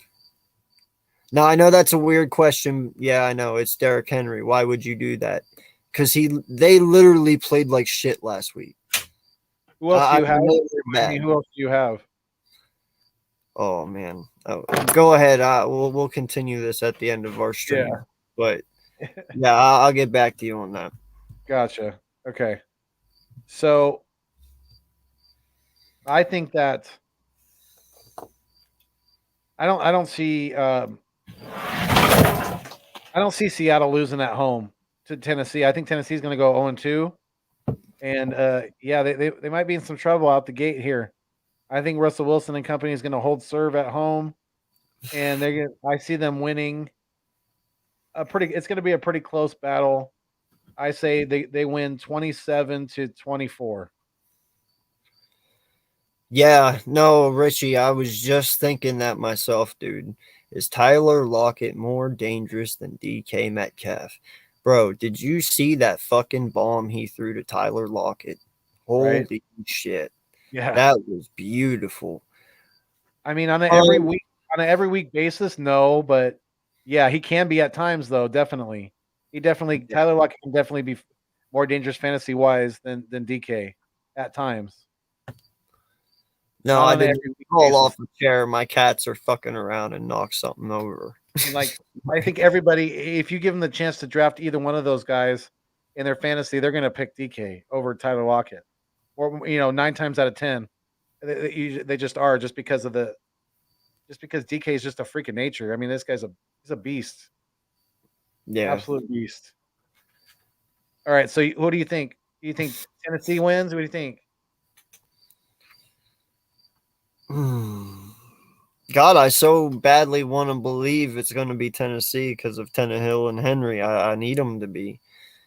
Speaker 2: Now, I know that's a weird question. Yeah, I know. It's Derrick Henry. Why would you do that? Because they literally played like shit last week.
Speaker 1: Who else do you have? Who else do you have?
Speaker 2: Oh, man. Oh, go ahead. We'll continue this at the end of our stream.
Speaker 1: Yeah.
Speaker 2: But, yeah, I'll get back to you on that.
Speaker 1: Gotcha. Okay. So I think that I don't see Seattle losing at home to Tennessee. I think Tennessee's going to go 0-2, and they might be in some trouble out the gate here. I think Russell Wilson and company is going to hold serve at home, and I see them winning it's going to be a pretty close battle. I say they win 27-24.
Speaker 2: Yeah, no, Richie, I was just thinking that myself, dude. Is Tyler Lockett more dangerous than DK Metcalf? Bro, did you see that fucking bomb he threw to Tyler Lockett? Holy shit.
Speaker 1: Yeah.
Speaker 2: That was beautiful.
Speaker 1: I mean, on an every week basis, no, but yeah, he can be at times though, definitely. Tyler Lockett can definitely be more dangerous fantasy wise than DK at times.
Speaker 2: No, I didn't fall off the chair. My cats are fucking around and knock something over.
Speaker 1: Like, I think everybody, if you give them the chance to draft either one of those guys in their fantasy, they're going to pick DK over Tyler Lockett, or 9 times out of 10, they just are, just because DK is just a freak of nature. I mean, this guy's he's a beast.
Speaker 2: Yeah,
Speaker 1: absolute beast. All right, so what do you think? Do you think Tennessee wins? What do you think?
Speaker 2: God, I so badly want to believe it's going to be Tennessee because of Tannehill and Henry. I need them to be.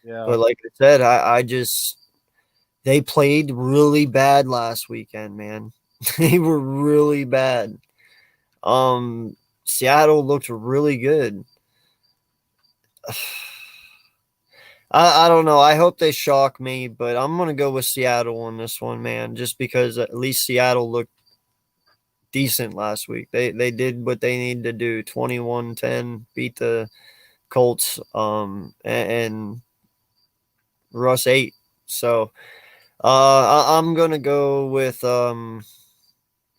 Speaker 1: Yeah.
Speaker 2: But like I said, they played really bad last weekend, man. They were really bad. Seattle looked really good. I don't know. I hope they shock me, but I'm going to go with Seattle on this one, man, just because at least Seattle looked decent last week. They did what they needed to do. 21-10, beat the Colts. And Russ 8. So I'm gonna go with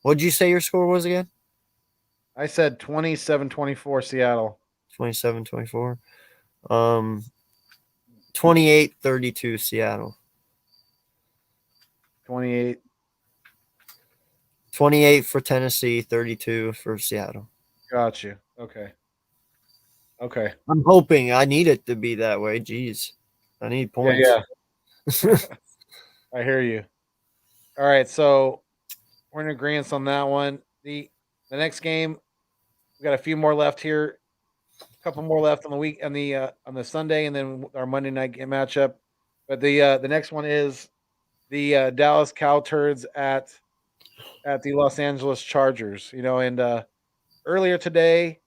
Speaker 2: what'd you say your score was again?
Speaker 1: I said 27-24 Seattle.
Speaker 2: 27-24. 28-32 Seattle.
Speaker 1: 28.
Speaker 2: 28 for Tennessee, 32 for Seattle.
Speaker 1: Got you. Okay. Okay.
Speaker 2: I'm hoping. I need it to be that way. Jeez. I need points.
Speaker 1: Yeah. I hear you. All right, so we're in agreement on that one. The next game, we got a few more left here. A couple more left on the week on the Sunday, and then our Monday night game matchup. But the next one is the Dallas Cow Turds at the Los Angeles Chargers. And earlier today,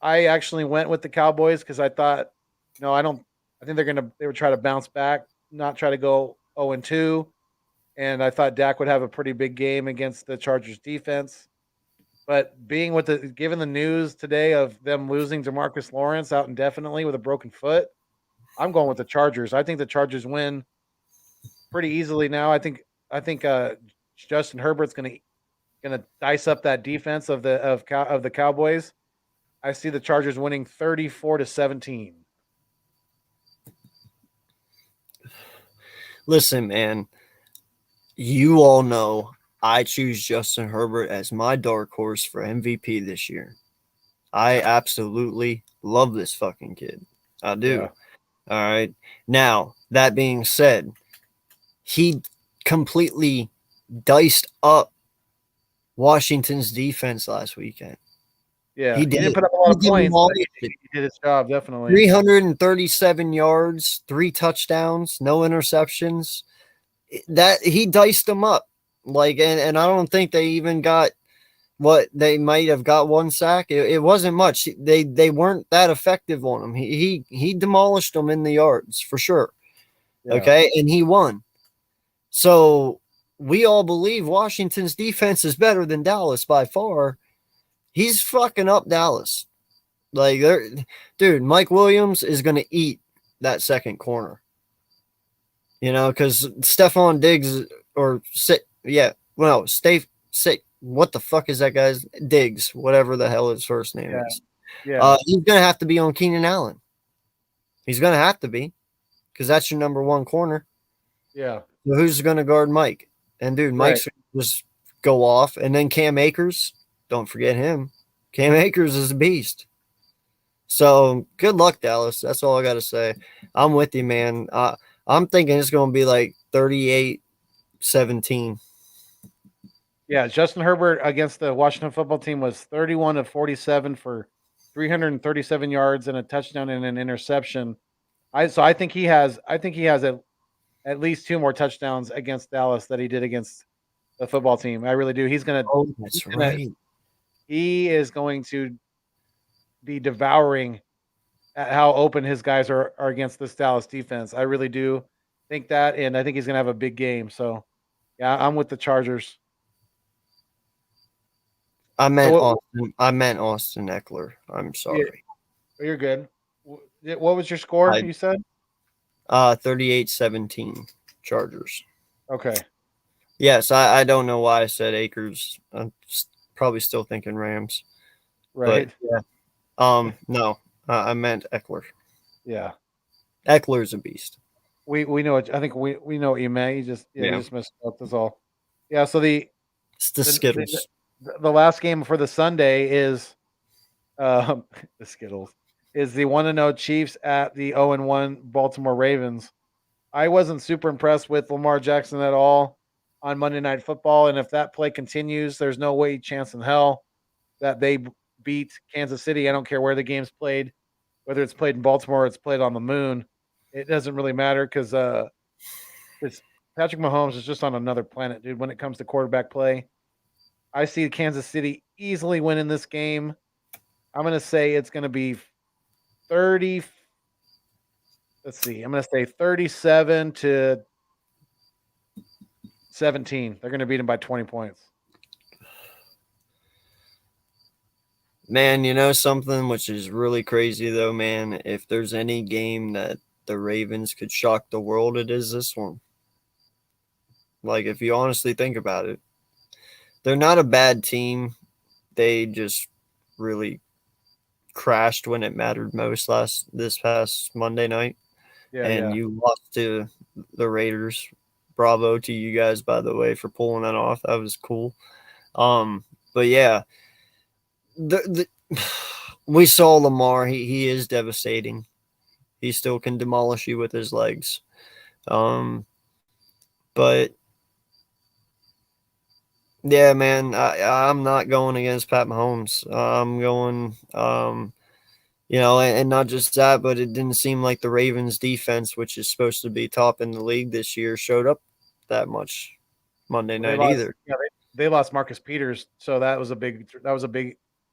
Speaker 1: I actually went with the Cowboys because I thought, I don't. I think they would try to bounce back, not try to go 0-2. And I thought Dak would have a pretty big game against the Chargers defense. But given the news today of them losing DeMarcus Lawrence out indefinitely with a broken foot, I'm going with the Chargers. I think the Chargers win pretty easily now. I think Justin Herbert's gonna dice up that defense of the Cowboys. I see the Chargers winning 34-17.
Speaker 2: Listen, man, you all know I choose Justin Herbert as my dark horse for MVP this year. I absolutely love this fucking kid. I do.
Speaker 1: Yeah.
Speaker 2: All right. Now, that being said, he completely diced up Washington's defense last weekend.
Speaker 1: Yeah,
Speaker 2: He did.
Speaker 1: didn't put up a lot of
Speaker 2: He
Speaker 1: points, but
Speaker 2: demolished it.
Speaker 1: he did his job, definitely.
Speaker 2: 337 yards, 3 touchdowns, no interceptions. That he diced them up. And I don't think they even got what they might have got, 1 sack. It wasn't much. They weren't that effective on him. He demolished them in the yards for sure.
Speaker 1: Yeah.
Speaker 2: Okay, and he won. So we all believe Washington's defense is better than Dallas by far. He's fucking up Dallas. Dude, Mike Williams is going to eat that second corner. Because Stephon Diggs what the fuck is that guy's Diggs? Whatever the hell his first name is.
Speaker 1: Yeah.
Speaker 2: He's going to have to be on Keenan Allen. He's going to have to be because that's your number 1 corner.
Speaker 1: Yeah.
Speaker 2: So who's going to guard Mike? And dude, Mike's just go off. And then Cam Akers, don't forget him. Cam Akers is a beast. So good luck, Dallas. That's all I got to say. I'm with you, man. I'm thinking it's going to be like 38-17.
Speaker 1: Yeah, Justin Herbert against the Washington football team was 31 of 47 for 337 yards and a touchdown and an interception. I think he has at least 2 more touchdowns against Dallas that he did against the football team. I really do. He's going to.
Speaker 2: Oh, that's right.
Speaker 1: He is going to be devouring at how open his guys are against this Dallas defense. I really do think that, and I think he's going to have a big game. So, yeah, I'm with the Chargers.
Speaker 2: I meant Austin Eckler. I'm sorry.
Speaker 1: Yeah, you're good. What was your score? You said
Speaker 2: 38-17 Chargers.
Speaker 1: Okay.
Speaker 2: Yes, I don't know why I said Akers. I'm probably still thinking Rams.
Speaker 1: Right.
Speaker 2: But, yeah. No, I meant Eckler.
Speaker 1: Yeah.
Speaker 2: Eckler's a beast.
Speaker 1: We know it. I think we know what you meant. You just messed up. That's all. Yeah. So
Speaker 2: it's the Skittles.
Speaker 1: The last game for the Sunday is the Skittles is the 1-0 Chiefs at the 0-1 Baltimore Ravens. I wasn't super impressed with Lamar Jackson at all on Monday Night Football, and if that play continues, there's no chance in hell that they beat Kansas City. I don't care where the game's played, whether it's played in Baltimore or it's played on the moon. It doesn't really matter because Patrick Mahomes is just on another planet, dude, when it comes to quarterback play. I see Kansas City easily winning this game. I'm going to say it's going to be 30. Let's see. I'm going to say 37-17. They're going to beat them by 20 points.
Speaker 2: Man, you know something which is really crazy though, man? If there's any game that the Ravens could shock the world, it is this one. Like, if you honestly think about it, they're not a bad team. They just really crashed when it mattered most this past Monday night.
Speaker 1: Yeah.
Speaker 2: You lost to the Raiders. Bravo to you guys, by the way, for pulling that off. That was cool. But yeah, we saw Lamar. He is devastating. He still can demolish you with his legs. But yeah, man, I'm not going against Pat Mahomes. I'm going, and not just that, but it didn't seem like the Ravens defense, which is supposed to be top in the league this year, showed up that much Monday night either.
Speaker 1: Yeah, they lost Marcus Peters, so that was a big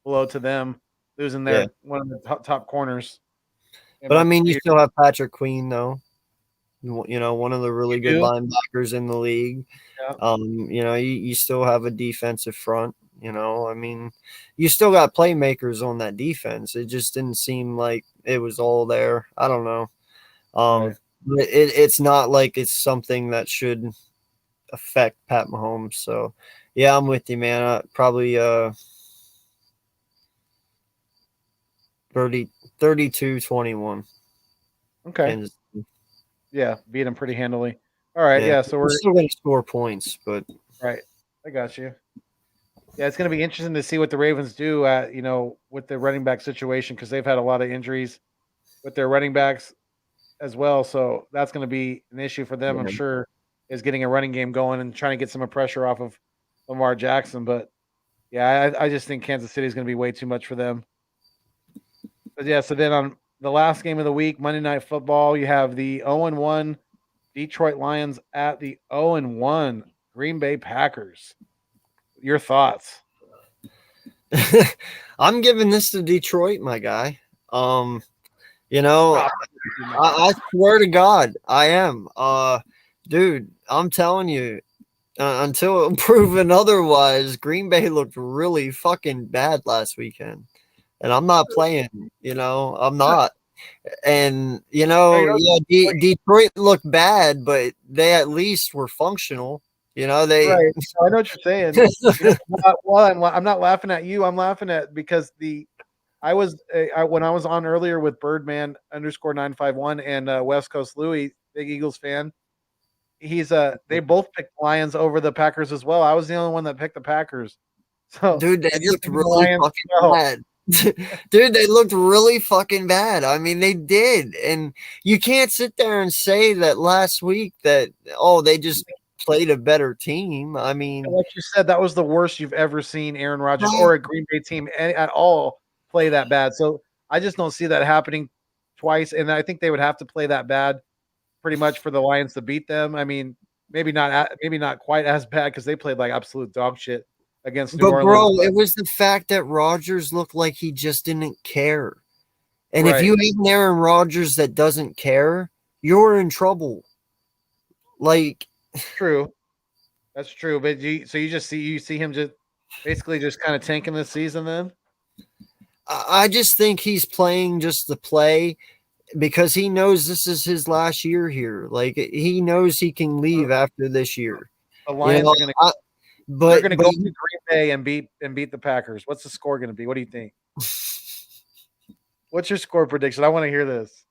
Speaker 1: blow to them, losing their one of the top corners.
Speaker 2: But I mean, you still have Patrick Queen, though. One of the really good linebackers in the league.
Speaker 1: Yeah.
Speaker 2: You still have a defensive front. I mean, you still got playmakers on that defense. It just didn't seem like it was all there. I don't know.
Speaker 1: Right.
Speaker 2: It's not like it's something that should affect Pat Mahomes. So, yeah, I'm with you, man. Probably 32-21.
Speaker 1: Okay. Yeah, beat him pretty handily. All right, yeah. So we're
Speaker 2: still going to score points, but
Speaker 1: right. I got you. Yeah, it's going to be interesting to see what the Ravens do with the running back situation, because they've had a lot of injuries with their running backs as well. So that's going to be an issue for them, I'm sure, is getting a running game going and trying to get some pressure off of Lamar Jackson. But yeah, I just think Kansas City is going to be way too much for them. But yeah, so then on the last game of the week, Monday Night Football, you have the 0-1 Detroit Lions at the 0-1 Green Bay Packers. Your thoughts?
Speaker 2: I'm giving this to Detroit, my guy. I swear to God, I am. Dude, I'm telling you, until proven otherwise, Green Bay looked really fucking bad last weekend. And I'm not playing, I'm not. And, Detroit looked bad, but they at least were functional. Right.
Speaker 1: I know what you're saying. I'm not laughing at you. I'm laughing at because when I was on earlier with Birdman _951 and West Coast Louie, big Eagles fan. They both picked Lions over the Packers as well. I was the only one that picked the Packers. So,
Speaker 2: dude, they looked really fucking bad. Dude, they looked really fucking bad. I mean, they did. And you can't sit there and say that last week that, they just played a better team. I mean,
Speaker 1: like you said, that was the worst you've ever seen Aaron Rodgers or a Green Bay team at all play that bad. So I just don't see that happening twice. And I think they would have to play that bad pretty much for the Lions to beat them. I mean, maybe not quite as bad because they played like absolute dog shit against New Orleans.
Speaker 2: Bro, it was the fact that Rodgers looked like he just didn't care. And if you have an Aaron Rodgers that doesn't care, you're in trouble. Like,
Speaker 1: true. That's true. But you see him just basically just kind of tanking this season then?
Speaker 2: I just think he's playing just to play because he knows this is his last year here. Like, he knows he can leave after this year.
Speaker 1: The Lions are going to they're going to go to Green Bay and beat the Packers. What's the score going to be? What do you think? What's your score prediction? I want to hear this.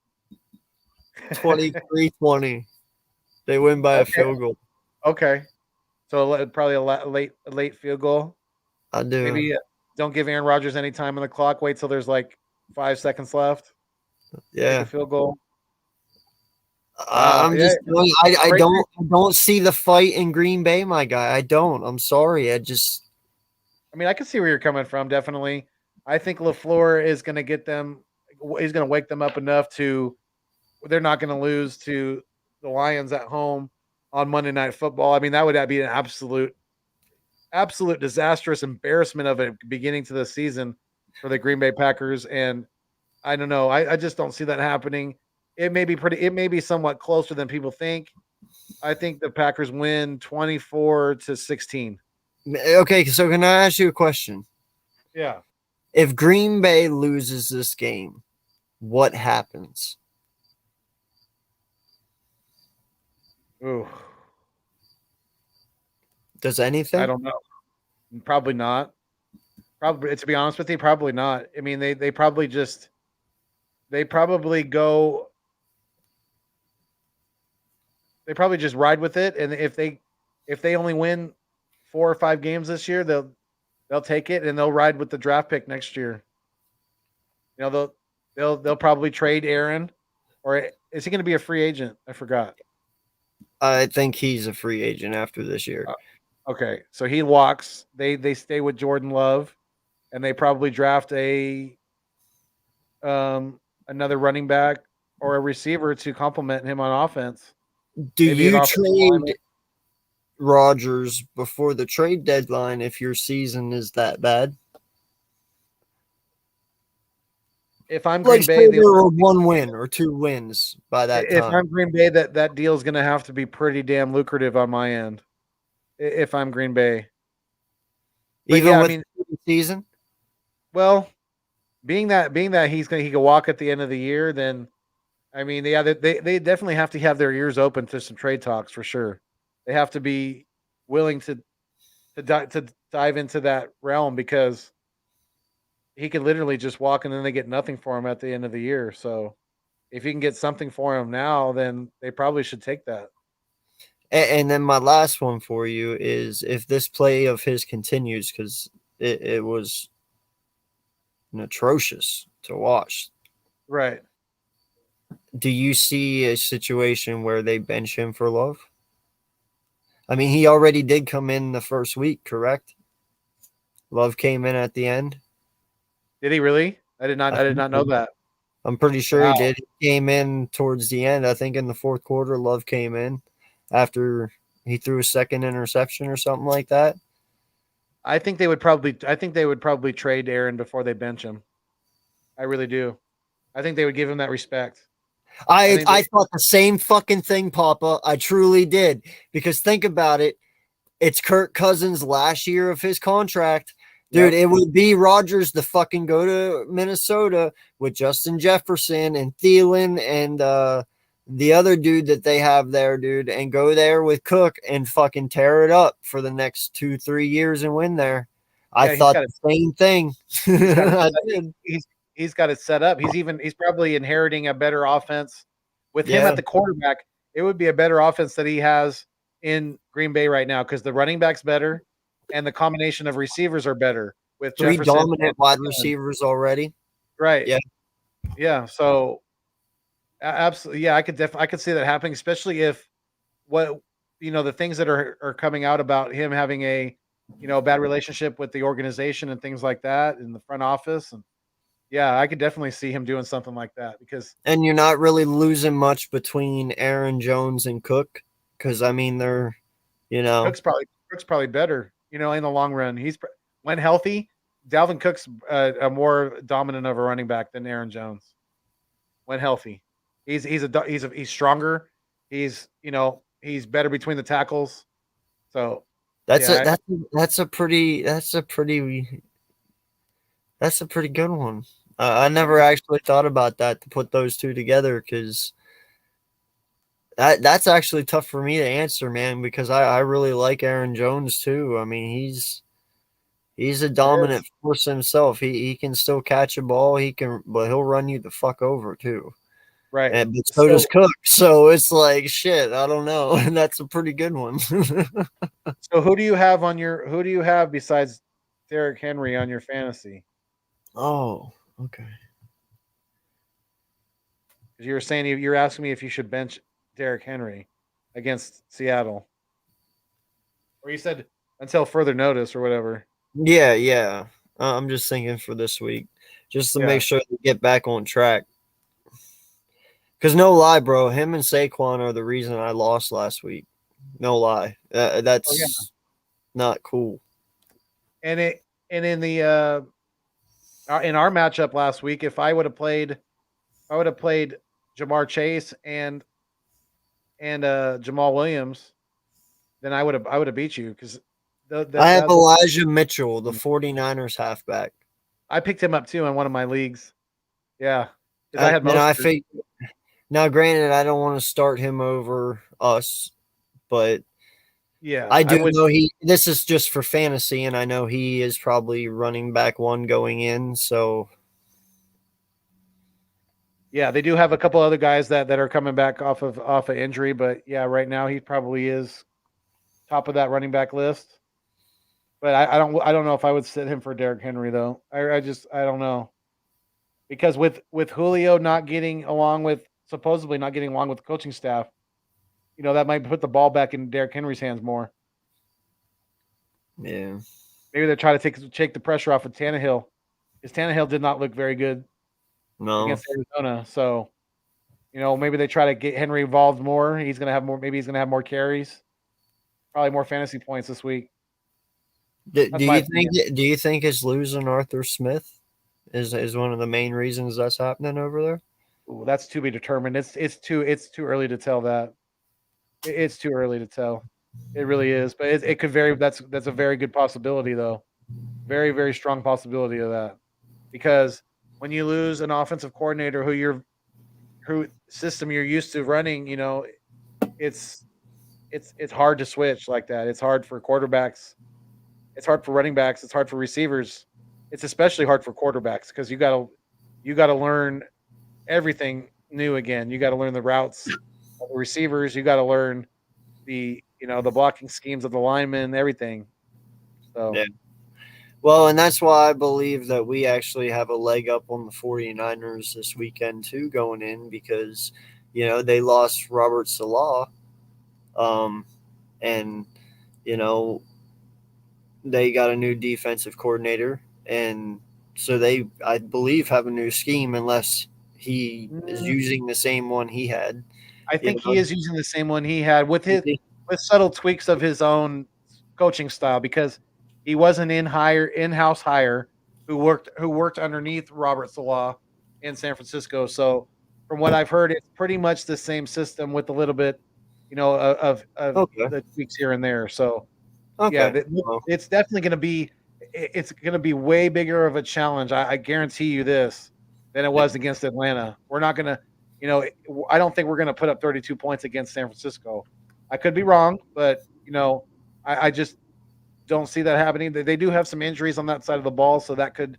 Speaker 2: 23-20. They win by a field goal.
Speaker 1: Okay. So probably a late field goal.
Speaker 2: I do.
Speaker 1: Maybe don't give Aaron Rodgers any time on the clock. Wait till there's like 5 seconds left.
Speaker 2: Yeah.
Speaker 1: Take a field goal.
Speaker 2: I don't see the fight in Green Bay, my guy. I don't. I'm sorry. I
Speaker 1: mean, I can see where you're coming from. Definitely. I think LaFleur is going to get them. He's going to wake them up enough to. They're not going to lose to the Lions at home on Monday Night Football. I mean, that would be an absolute disastrous embarrassment of a beginning to the season for the Green Bay Packers. And I don't know. I just don't see that happening. It may be somewhat closer than people think. I think the Packers win 24-16.
Speaker 2: Okay, so can I ask you a question?
Speaker 1: Yeah.
Speaker 2: If Green Bay loses this game, what happens?
Speaker 1: Ooh,
Speaker 2: Does anything?
Speaker 1: I don't know. Probably not. Probably, to be honest with you, probably not. I mean, they probably just they probably go they probably just ride with it, and if they only win 4 or 5 games this year, they'll take it and they'll ride with the draft pick next year. You know, they'll probably trade Aaron, or is he going to be a free agent? I forgot.
Speaker 2: I think he's a free agent after this year.
Speaker 1: Okay, so he walks. They stay with Jordan Love, and they probably draft another running back or a receiver to complement him on offense.
Speaker 2: Do
Speaker 1: Maybe an
Speaker 2: you
Speaker 1: offensive
Speaker 2: trade
Speaker 1: lineman.
Speaker 2: Rodgers before the trade deadline if your season is that bad?
Speaker 1: If I'm
Speaker 2: Like,
Speaker 1: Green Bay,
Speaker 2: there were 1 win or 2 wins by that
Speaker 1: if
Speaker 2: time.
Speaker 1: I'm Green Bay, that deal is going to have to be pretty damn lucrative on my end. If I'm Green Bay, but
Speaker 2: Even
Speaker 1: yeah,
Speaker 2: with
Speaker 1: I mean,
Speaker 2: the season?
Speaker 1: well, being that he can walk at the end of the year, then I mean, yeah, they definitely have to have their ears open to some trade talks for sure. They have to be willing to dive into that realm, because he could literally just walk and then they get nothing for him at the end of the year. So if you can get something for him now, then they probably should take that.
Speaker 2: And then my last one for you is, if this play of his continues, because it was atrocious to watch.
Speaker 1: Right.
Speaker 2: Do you see a situation where they bench him for Love? I mean, he already did come in the first week, correct? Love came in at the end.
Speaker 1: Did he really? I did not know that.
Speaker 2: I'm pretty sure
Speaker 1: Wow.
Speaker 2: he did. He came in towards the end. I think in the fourth quarter, Love came in after he threw a second interception or something like that.
Speaker 1: I think they would probably trade Aaron before they bench him. I really do. I think they would give him that respect.
Speaker 2: I thought the same fucking thing, Papa. I truly did. Because think about it. It's Kirk Cousins' last year of his contract. Dude,
Speaker 1: Yep.
Speaker 2: It would be Rodgers to fucking go to Minnesota with Justin Jefferson and Thielen and the other dude that they have there, dude, and go there with Cook and fucking tear it up for the next 2-3 years and win there. I thought the same thing. I did.
Speaker 1: He's got it set up. He's probably inheriting a better offense with him at the quarterback. It would be a better offense that he has in Green Bay right now, because the running back's better and the combination of receivers are better with
Speaker 2: 3
Speaker 1: Jefferson
Speaker 2: dominant wide receivers already.
Speaker 1: Right.
Speaker 2: Yeah.
Speaker 1: Yeah. So absolutely. Yeah, I could see that happening, especially if the things that are coming out about him having a bad relationship with the organization and things like that in the front office. And yeah, I could definitely see him doing something like that, because
Speaker 2: And you're not really losing much between Aaron Jones and Cook, because I mean they're,
Speaker 1: Cook's probably better, in the long run. When healthy, Dalvin Cook's a more dominant of a running back than Aaron Jones. When healthy, he's stronger. He's better between the tackles. So
Speaker 2: that's a pretty good one. I never actually thought about that, to put those two together, because that's actually tough for me to answer, man, because I really like Aaron Jones too. I mean, he's a dominant force himself. He can still catch a ball. But he'll run you the fuck over too.
Speaker 1: Right.
Speaker 2: But so does Cook. So it's like, shit, I don't know. That's a pretty good one.
Speaker 1: So who do you have besides Derrick Henry on your fantasy?
Speaker 2: Oh, okay.
Speaker 1: Because you were saying, you're asking me if you should bench Derrick Henry against Seattle, or you said until further notice or whatever.
Speaker 2: Yeah. I'm just thinking for this week, just to make sure they get back on track. Because no lie, bro, him and Saquon are the reason I lost last week. No lie, that's not cool.
Speaker 1: And in the in our matchup last week, if I would have played Jamar Chase and Jamal Williams, then I would have beat you, because
Speaker 2: I have Elijah Mitchell, the 49ers halfback.
Speaker 1: I picked him up too in one of my leagues. Yeah, because I had
Speaker 2: Now, granted, I don't want to start him over us, but
Speaker 1: Yeah,
Speaker 2: I do
Speaker 1: would.
Speaker 2: know this is just for fantasy, and I know he is probably running back one going in. So
Speaker 1: Yeah, they do have a couple other guys that are coming back off of injury, but yeah, right now he probably is top of that running back list. But I don't know if I would sit him for Derrick Henry though. I don't know because with Julio not getting along with supposedly not getting along with the coaching staff, that might put the ball back in Derrick Henry's hands more.
Speaker 2: yeah,
Speaker 1: Maybe they're trying to take the pressure off of Tannehill, because Tannehill did not look very good
Speaker 2: no,
Speaker 1: against Arizona. So maybe they try to get Henry involved more. He's gonna have more. Maybe he's gonna have more carries, probably more fantasy points this week.
Speaker 2: do
Speaker 1: That's
Speaker 2: you
Speaker 1: my
Speaker 2: think?
Speaker 1: opinion.
Speaker 2: Do you think is losing Arthur Smith is one of the main reasons that's happening over there?
Speaker 1: Ooh, that's to be determined. It's too early to tell that. It's too early to tell. It really is, but it could vary. That's a very good possibility, though. Very, very strong possibility of that, because when you lose an offensive coordinator who system you're used to running, it's it's hard to switch like that. It's hard for quarterbacks. It's hard for running backs. It's hard for receivers. It's especially hard for quarterbacks because you gotta learn everything new again. You got to learn the routes of the receivers. You got to learn the blocking schemes of the linemen, everything. So
Speaker 2: Yeah. Well, and that's why I believe that we actually have a leg up on the 49ers this weekend too, going in because they lost Robert Salah, and you know they got a new defensive coordinator, and so they, I believe, have a new scheme unless he is
Speaker 1: mm,
Speaker 2: using the same one he had.
Speaker 1: I
Speaker 2: You
Speaker 1: think he
Speaker 2: know,
Speaker 1: is using the same one he had with subtle tweaks of his own coaching style, because he was an in-house hire who worked underneath Robert Salah in San Francisco. So from what I've heard, it's pretty much the same system with a little bit, of
Speaker 2: okay,
Speaker 1: the tweaks here and there. So yeah,
Speaker 2: okay, well,
Speaker 1: it's definitely going to be it's going to be way bigger of a challenge. I guarantee you this than it
Speaker 2: yeah.
Speaker 1: was against Atlanta. We're not going to, I don't think we're going to put up 32 points against San Francisco. I could be wrong, but I just don't see that happening. They do have some injuries on that side of the ball, so that could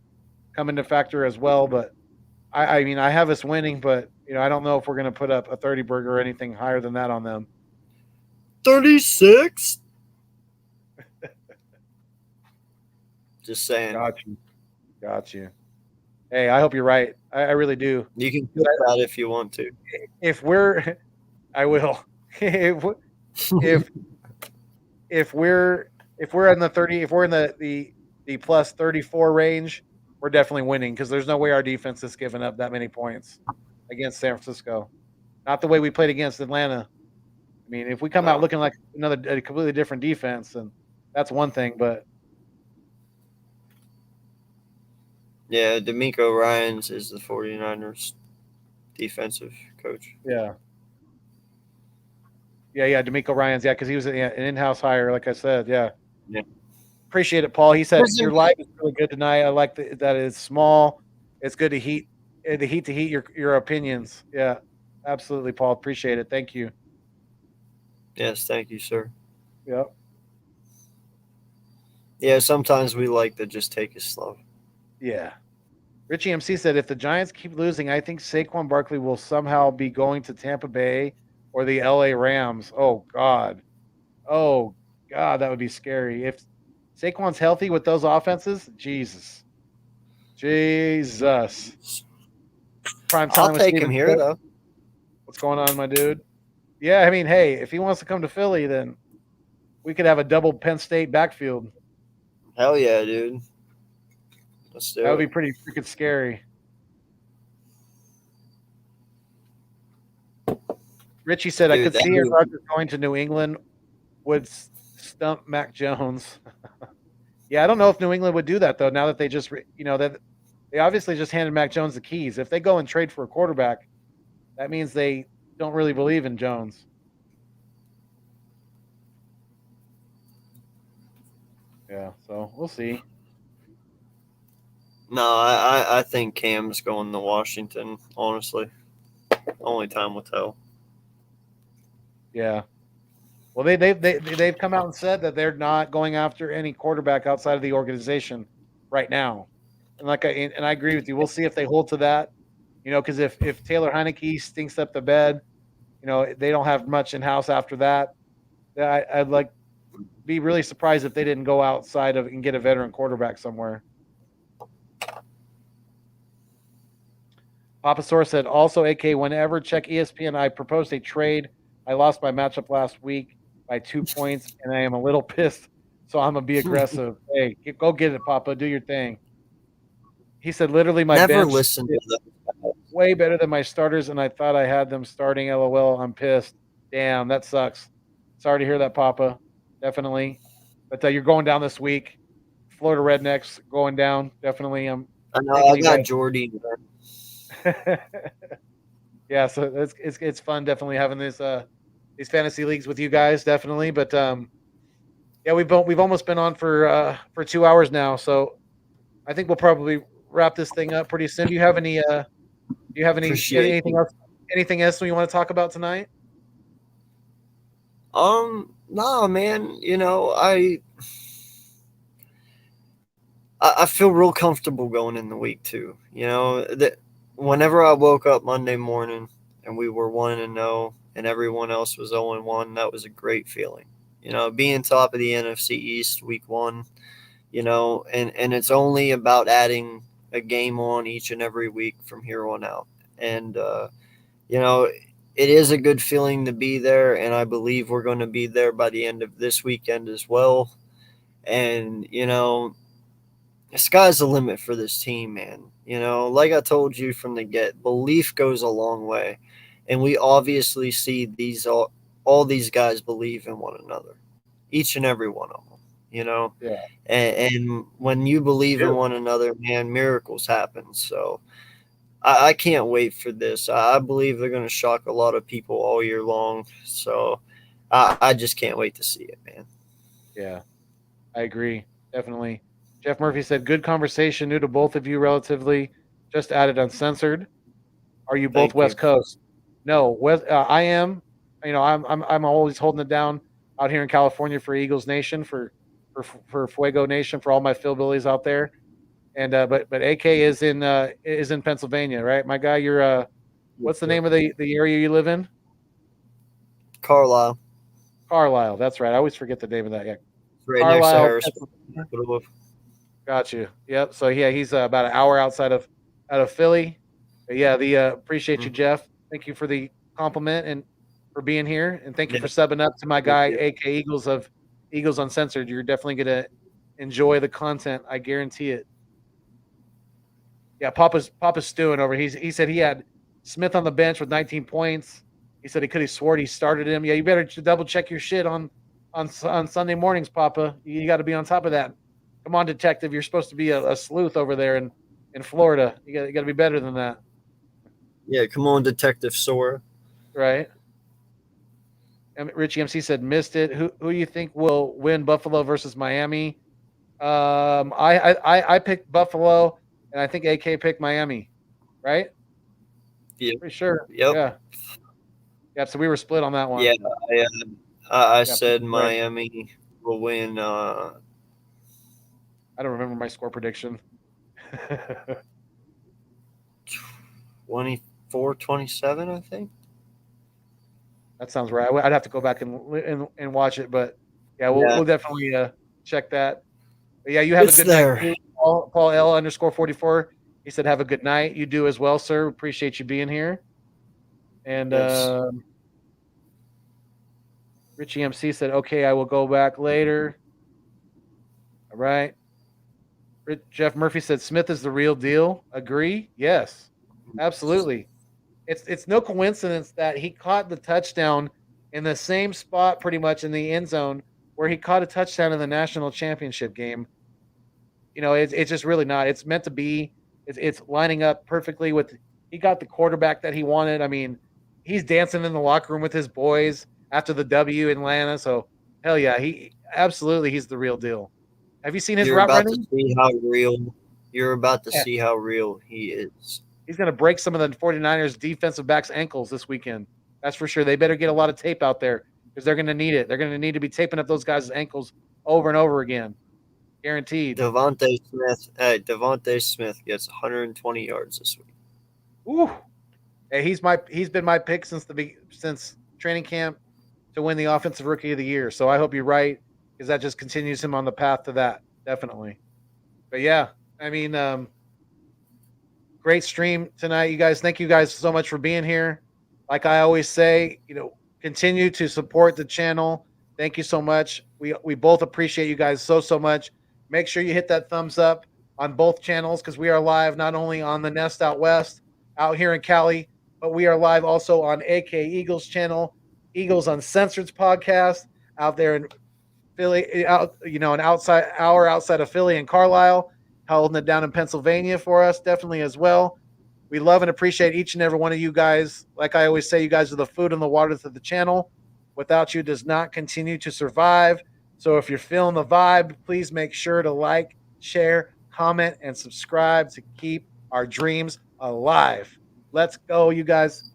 Speaker 1: come into factor as well. But I mean, I have us winning, but I don't know if we're going to put up a 30 burger or anything higher than that on them.
Speaker 2: 36. Just saying.
Speaker 1: Got you. Hey, I hope you're right. I really do.
Speaker 2: You can put that if you want to.
Speaker 1: If we're, I will. if if we're in the 30, if we're in the plus 34 range, we're definitely winning, because there's no way our defense is giving up that many points against San Francisco. Not the way we played against Atlanta. I mean, if we come out looking like a completely different defense, then that's one thing. But
Speaker 2: Yeah, D'Amico Ryans is the 49ers defensive coach.
Speaker 1: yeah, D'Amico Ryans, because he was an in-house hire, like I said. Yeah. Appreciate it, Paul. He said your live is really good tonight. I like that it's small. It's good to heat your opinions. Yeah, absolutely, Paul. Appreciate it. Thank you.
Speaker 2: Yes, thank you, sir.
Speaker 1: Yep.
Speaker 2: Yeah, sometimes we like to just take it slow.
Speaker 1: Yeah. Richie MC said, if the Giants keep losing, I think Saquon Barkley will somehow be going to Tampa Bay or the LA Rams. Oh God, that would be scary. If Saquon's healthy with those offenses, Jesus. Prime time.
Speaker 2: I'll take him here, though.
Speaker 1: What's going on, my dude? Yeah, I mean, hey, if he wants to come to Philly, then we could have a double Penn State backfield.
Speaker 2: Hell yeah, dude. Let's do it.
Speaker 1: That would be pretty freaking scary. Richie said, I could see Aaron Rodgers going to New England would stump Mac Jones. Yeah, I don't know if New England would do that, though, now that they just, that they obviously just handed Mac Jones the keys. If they go and trade for a quarterback, that means they don't really believe in Jones. Yeah, so we'll see.
Speaker 2: No, I think Cam's going to Washington, honestly. Only time will tell.
Speaker 1: Yeah. Well, they've come out and said that they're not going after any quarterback outside of the organization right now. And I agree with you. We'll see if they hold to that. Because if Taylor Heineke stinks up the bed, they don't have much in house after that. I'd be really surprised if they didn't go outside of and get a veteran quarterback somewhere. Papa Source said, also, AK, whenever check ESPN, I proposed a trade. I lost my matchup last week by 2 points, and I am a little pissed, so I'm going to be aggressive. Hey, go get it, Papa. Do your thing. He said, literally, my
Speaker 2: Never
Speaker 1: bench
Speaker 2: listen to them.
Speaker 1: way better than my starters, and I thought I had them starting. LOL. I'm pissed. Damn, that sucks. Sorry to hear that, Papa. Definitely. But you're going down this week. Florida Rednecks going down. Definitely.
Speaker 2: I know. I got Jordy.
Speaker 1: Yeah, so it's fun. Definitely having these fantasy leagues with you guys. Definitely. But yeah, we've almost been on for 2 hours now. So I think we'll probably wrap this thing up pretty soon. Do you have any anything else you want to talk about tonight?
Speaker 2: No, man. I feel real comfortable going in the week too. That whenever I woke up Monday morning and we were 1-0 and everyone else was 0-1, that was a great feeling. Being top of the NFC East week 1, and it's only about adding a game on each and every week from here on out. And, it is a good feeling to be there, and I believe we're going to be there by the end of this weekend as well. And, the sky's the limit for this team, man. Like I told you from the get, belief goes a long way. And we obviously see all these guys believe in one another, each and every one of them.
Speaker 1: Yeah.
Speaker 2: And when you believe in one another, man, miracles happen. So I can't wait for this. I believe they're going to shock a lot of people all year long. So I just can't wait to see it, man.
Speaker 1: Yeah, I agree. Definitely. Jeff Murphy said, good conversation. New to both of you relatively. Just added Uncensored. Are you both West Coast? No, I am. I'm always holding it down out here in California for Eagles Nation, for Fuego Nation, for all my Philbillies out there. And but AK is in Pennsylvania, right? My guy, you're what's the name of the area you live in?
Speaker 2: Carlisle.
Speaker 1: Carlisle, that's right. I always forget the name of that. Yeah.
Speaker 2: Right Carlisle, next to Harrisburg.
Speaker 1: Got you. Yep. So yeah, he's about an hour out of Philly. But yeah, appreciate you, Jeff. Thank you for the compliment and for being here, and thank you for subbing up to my guy, AK Eagles Uncensored. You're definitely gonna enjoy the content. I guarantee it. Yeah, Papa's stewing over. He said he had Smith on the bench with 19 points. He said he could have sworn he started him. Yeah, you better double check your shit on Sunday mornings, Papa. You got to be on top of that. Come on, detective. You're supposed to be a sleuth over there in Florida. You got to be better than that.
Speaker 2: Yeah, come on, Detective Sora.
Speaker 1: Right. And Richie MC said missed it. Who do you think will win, Buffalo versus Miami? I picked Buffalo. And I think AK picked Miami, right?
Speaker 2: Yeah.
Speaker 1: Pretty sure.
Speaker 2: Yep.
Speaker 1: Yeah. Yeah, so we were split on that one.
Speaker 2: Yeah, I said Miami will win.
Speaker 1: I don't remember my score prediction.
Speaker 2: 24-27, I think.
Speaker 1: That sounds right. I'd have to go back and watch it, but yeah, we'll definitely check that. But yeah, you have a good night. Paul L _44. He said, have a good night. You do as well, sir. Appreciate you being here. And Richie MC said, okay, I will go back later. All right. Jeff Murphy said, Smith is the real deal. Agree? Yes, absolutely. It's no coincidence that he caught the touchdown in the same spot pretty much in the end zone where he caught a touchdown in the national championship game. It's just really not. It's meant to be. It's lining up perfectly with. He got the quarterback that he wanted. I mean, he's dancing in the locker room with his boys after the W in Atlanta. So hell yeah, he's the real deal. Have you seen his route running?
Speaker 2: You're about to see how real he is.
Speaker 1: He's going to break some of the 49ers defensive backs' ankles this weekend. That's for sure. They better get a lot of tape out there because they're going to need it. They're going to need to be taping up those guys' ankles over and over again. Guaranteed.
Speaker 2: Devontae Smith gets 120 yards this week.
Speaker 1: Ooh. Hey, he's been my pick since training camp to win the Offensive Rookie of the Year. So I hope you're right, because that just continues him on the path to that, definitely. But yeah, I mean, great stream tonight, you guys. Thank you guys so much for being here. Like I always say, continue to support the channel. Thank you so much. We both appreciate you guys so much. Make sure you hit that thumbs up on both channels, because we are live not only on the Nest out west, out here in Cali, but we are live also on AK Eagles channel, Eagles Uncensored podcast out there in Philly, an hour outside of Philly and Carlisle, holding it down in Pennsylvania for us, definitely as well. We love and appreciate each and every one of you guys. Like I always say, you guys are the food and the water to the channel. Without you, does not continue to survive. So if you're feeling the vibe, please make sure to like, share, comment, and subscribe to keep our dreams alive. Let's go, you guys.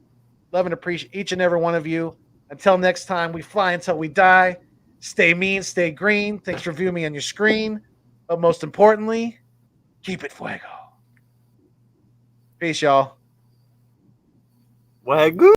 Speaker 1: Love and appreciate each and every one of you. Until next time, we fly until we die. Stay mean, stay green. Thanks for viewing me on your screen. But most importantly, keep it fuego. Peace, y'all.
Speaker 2: Wagyu.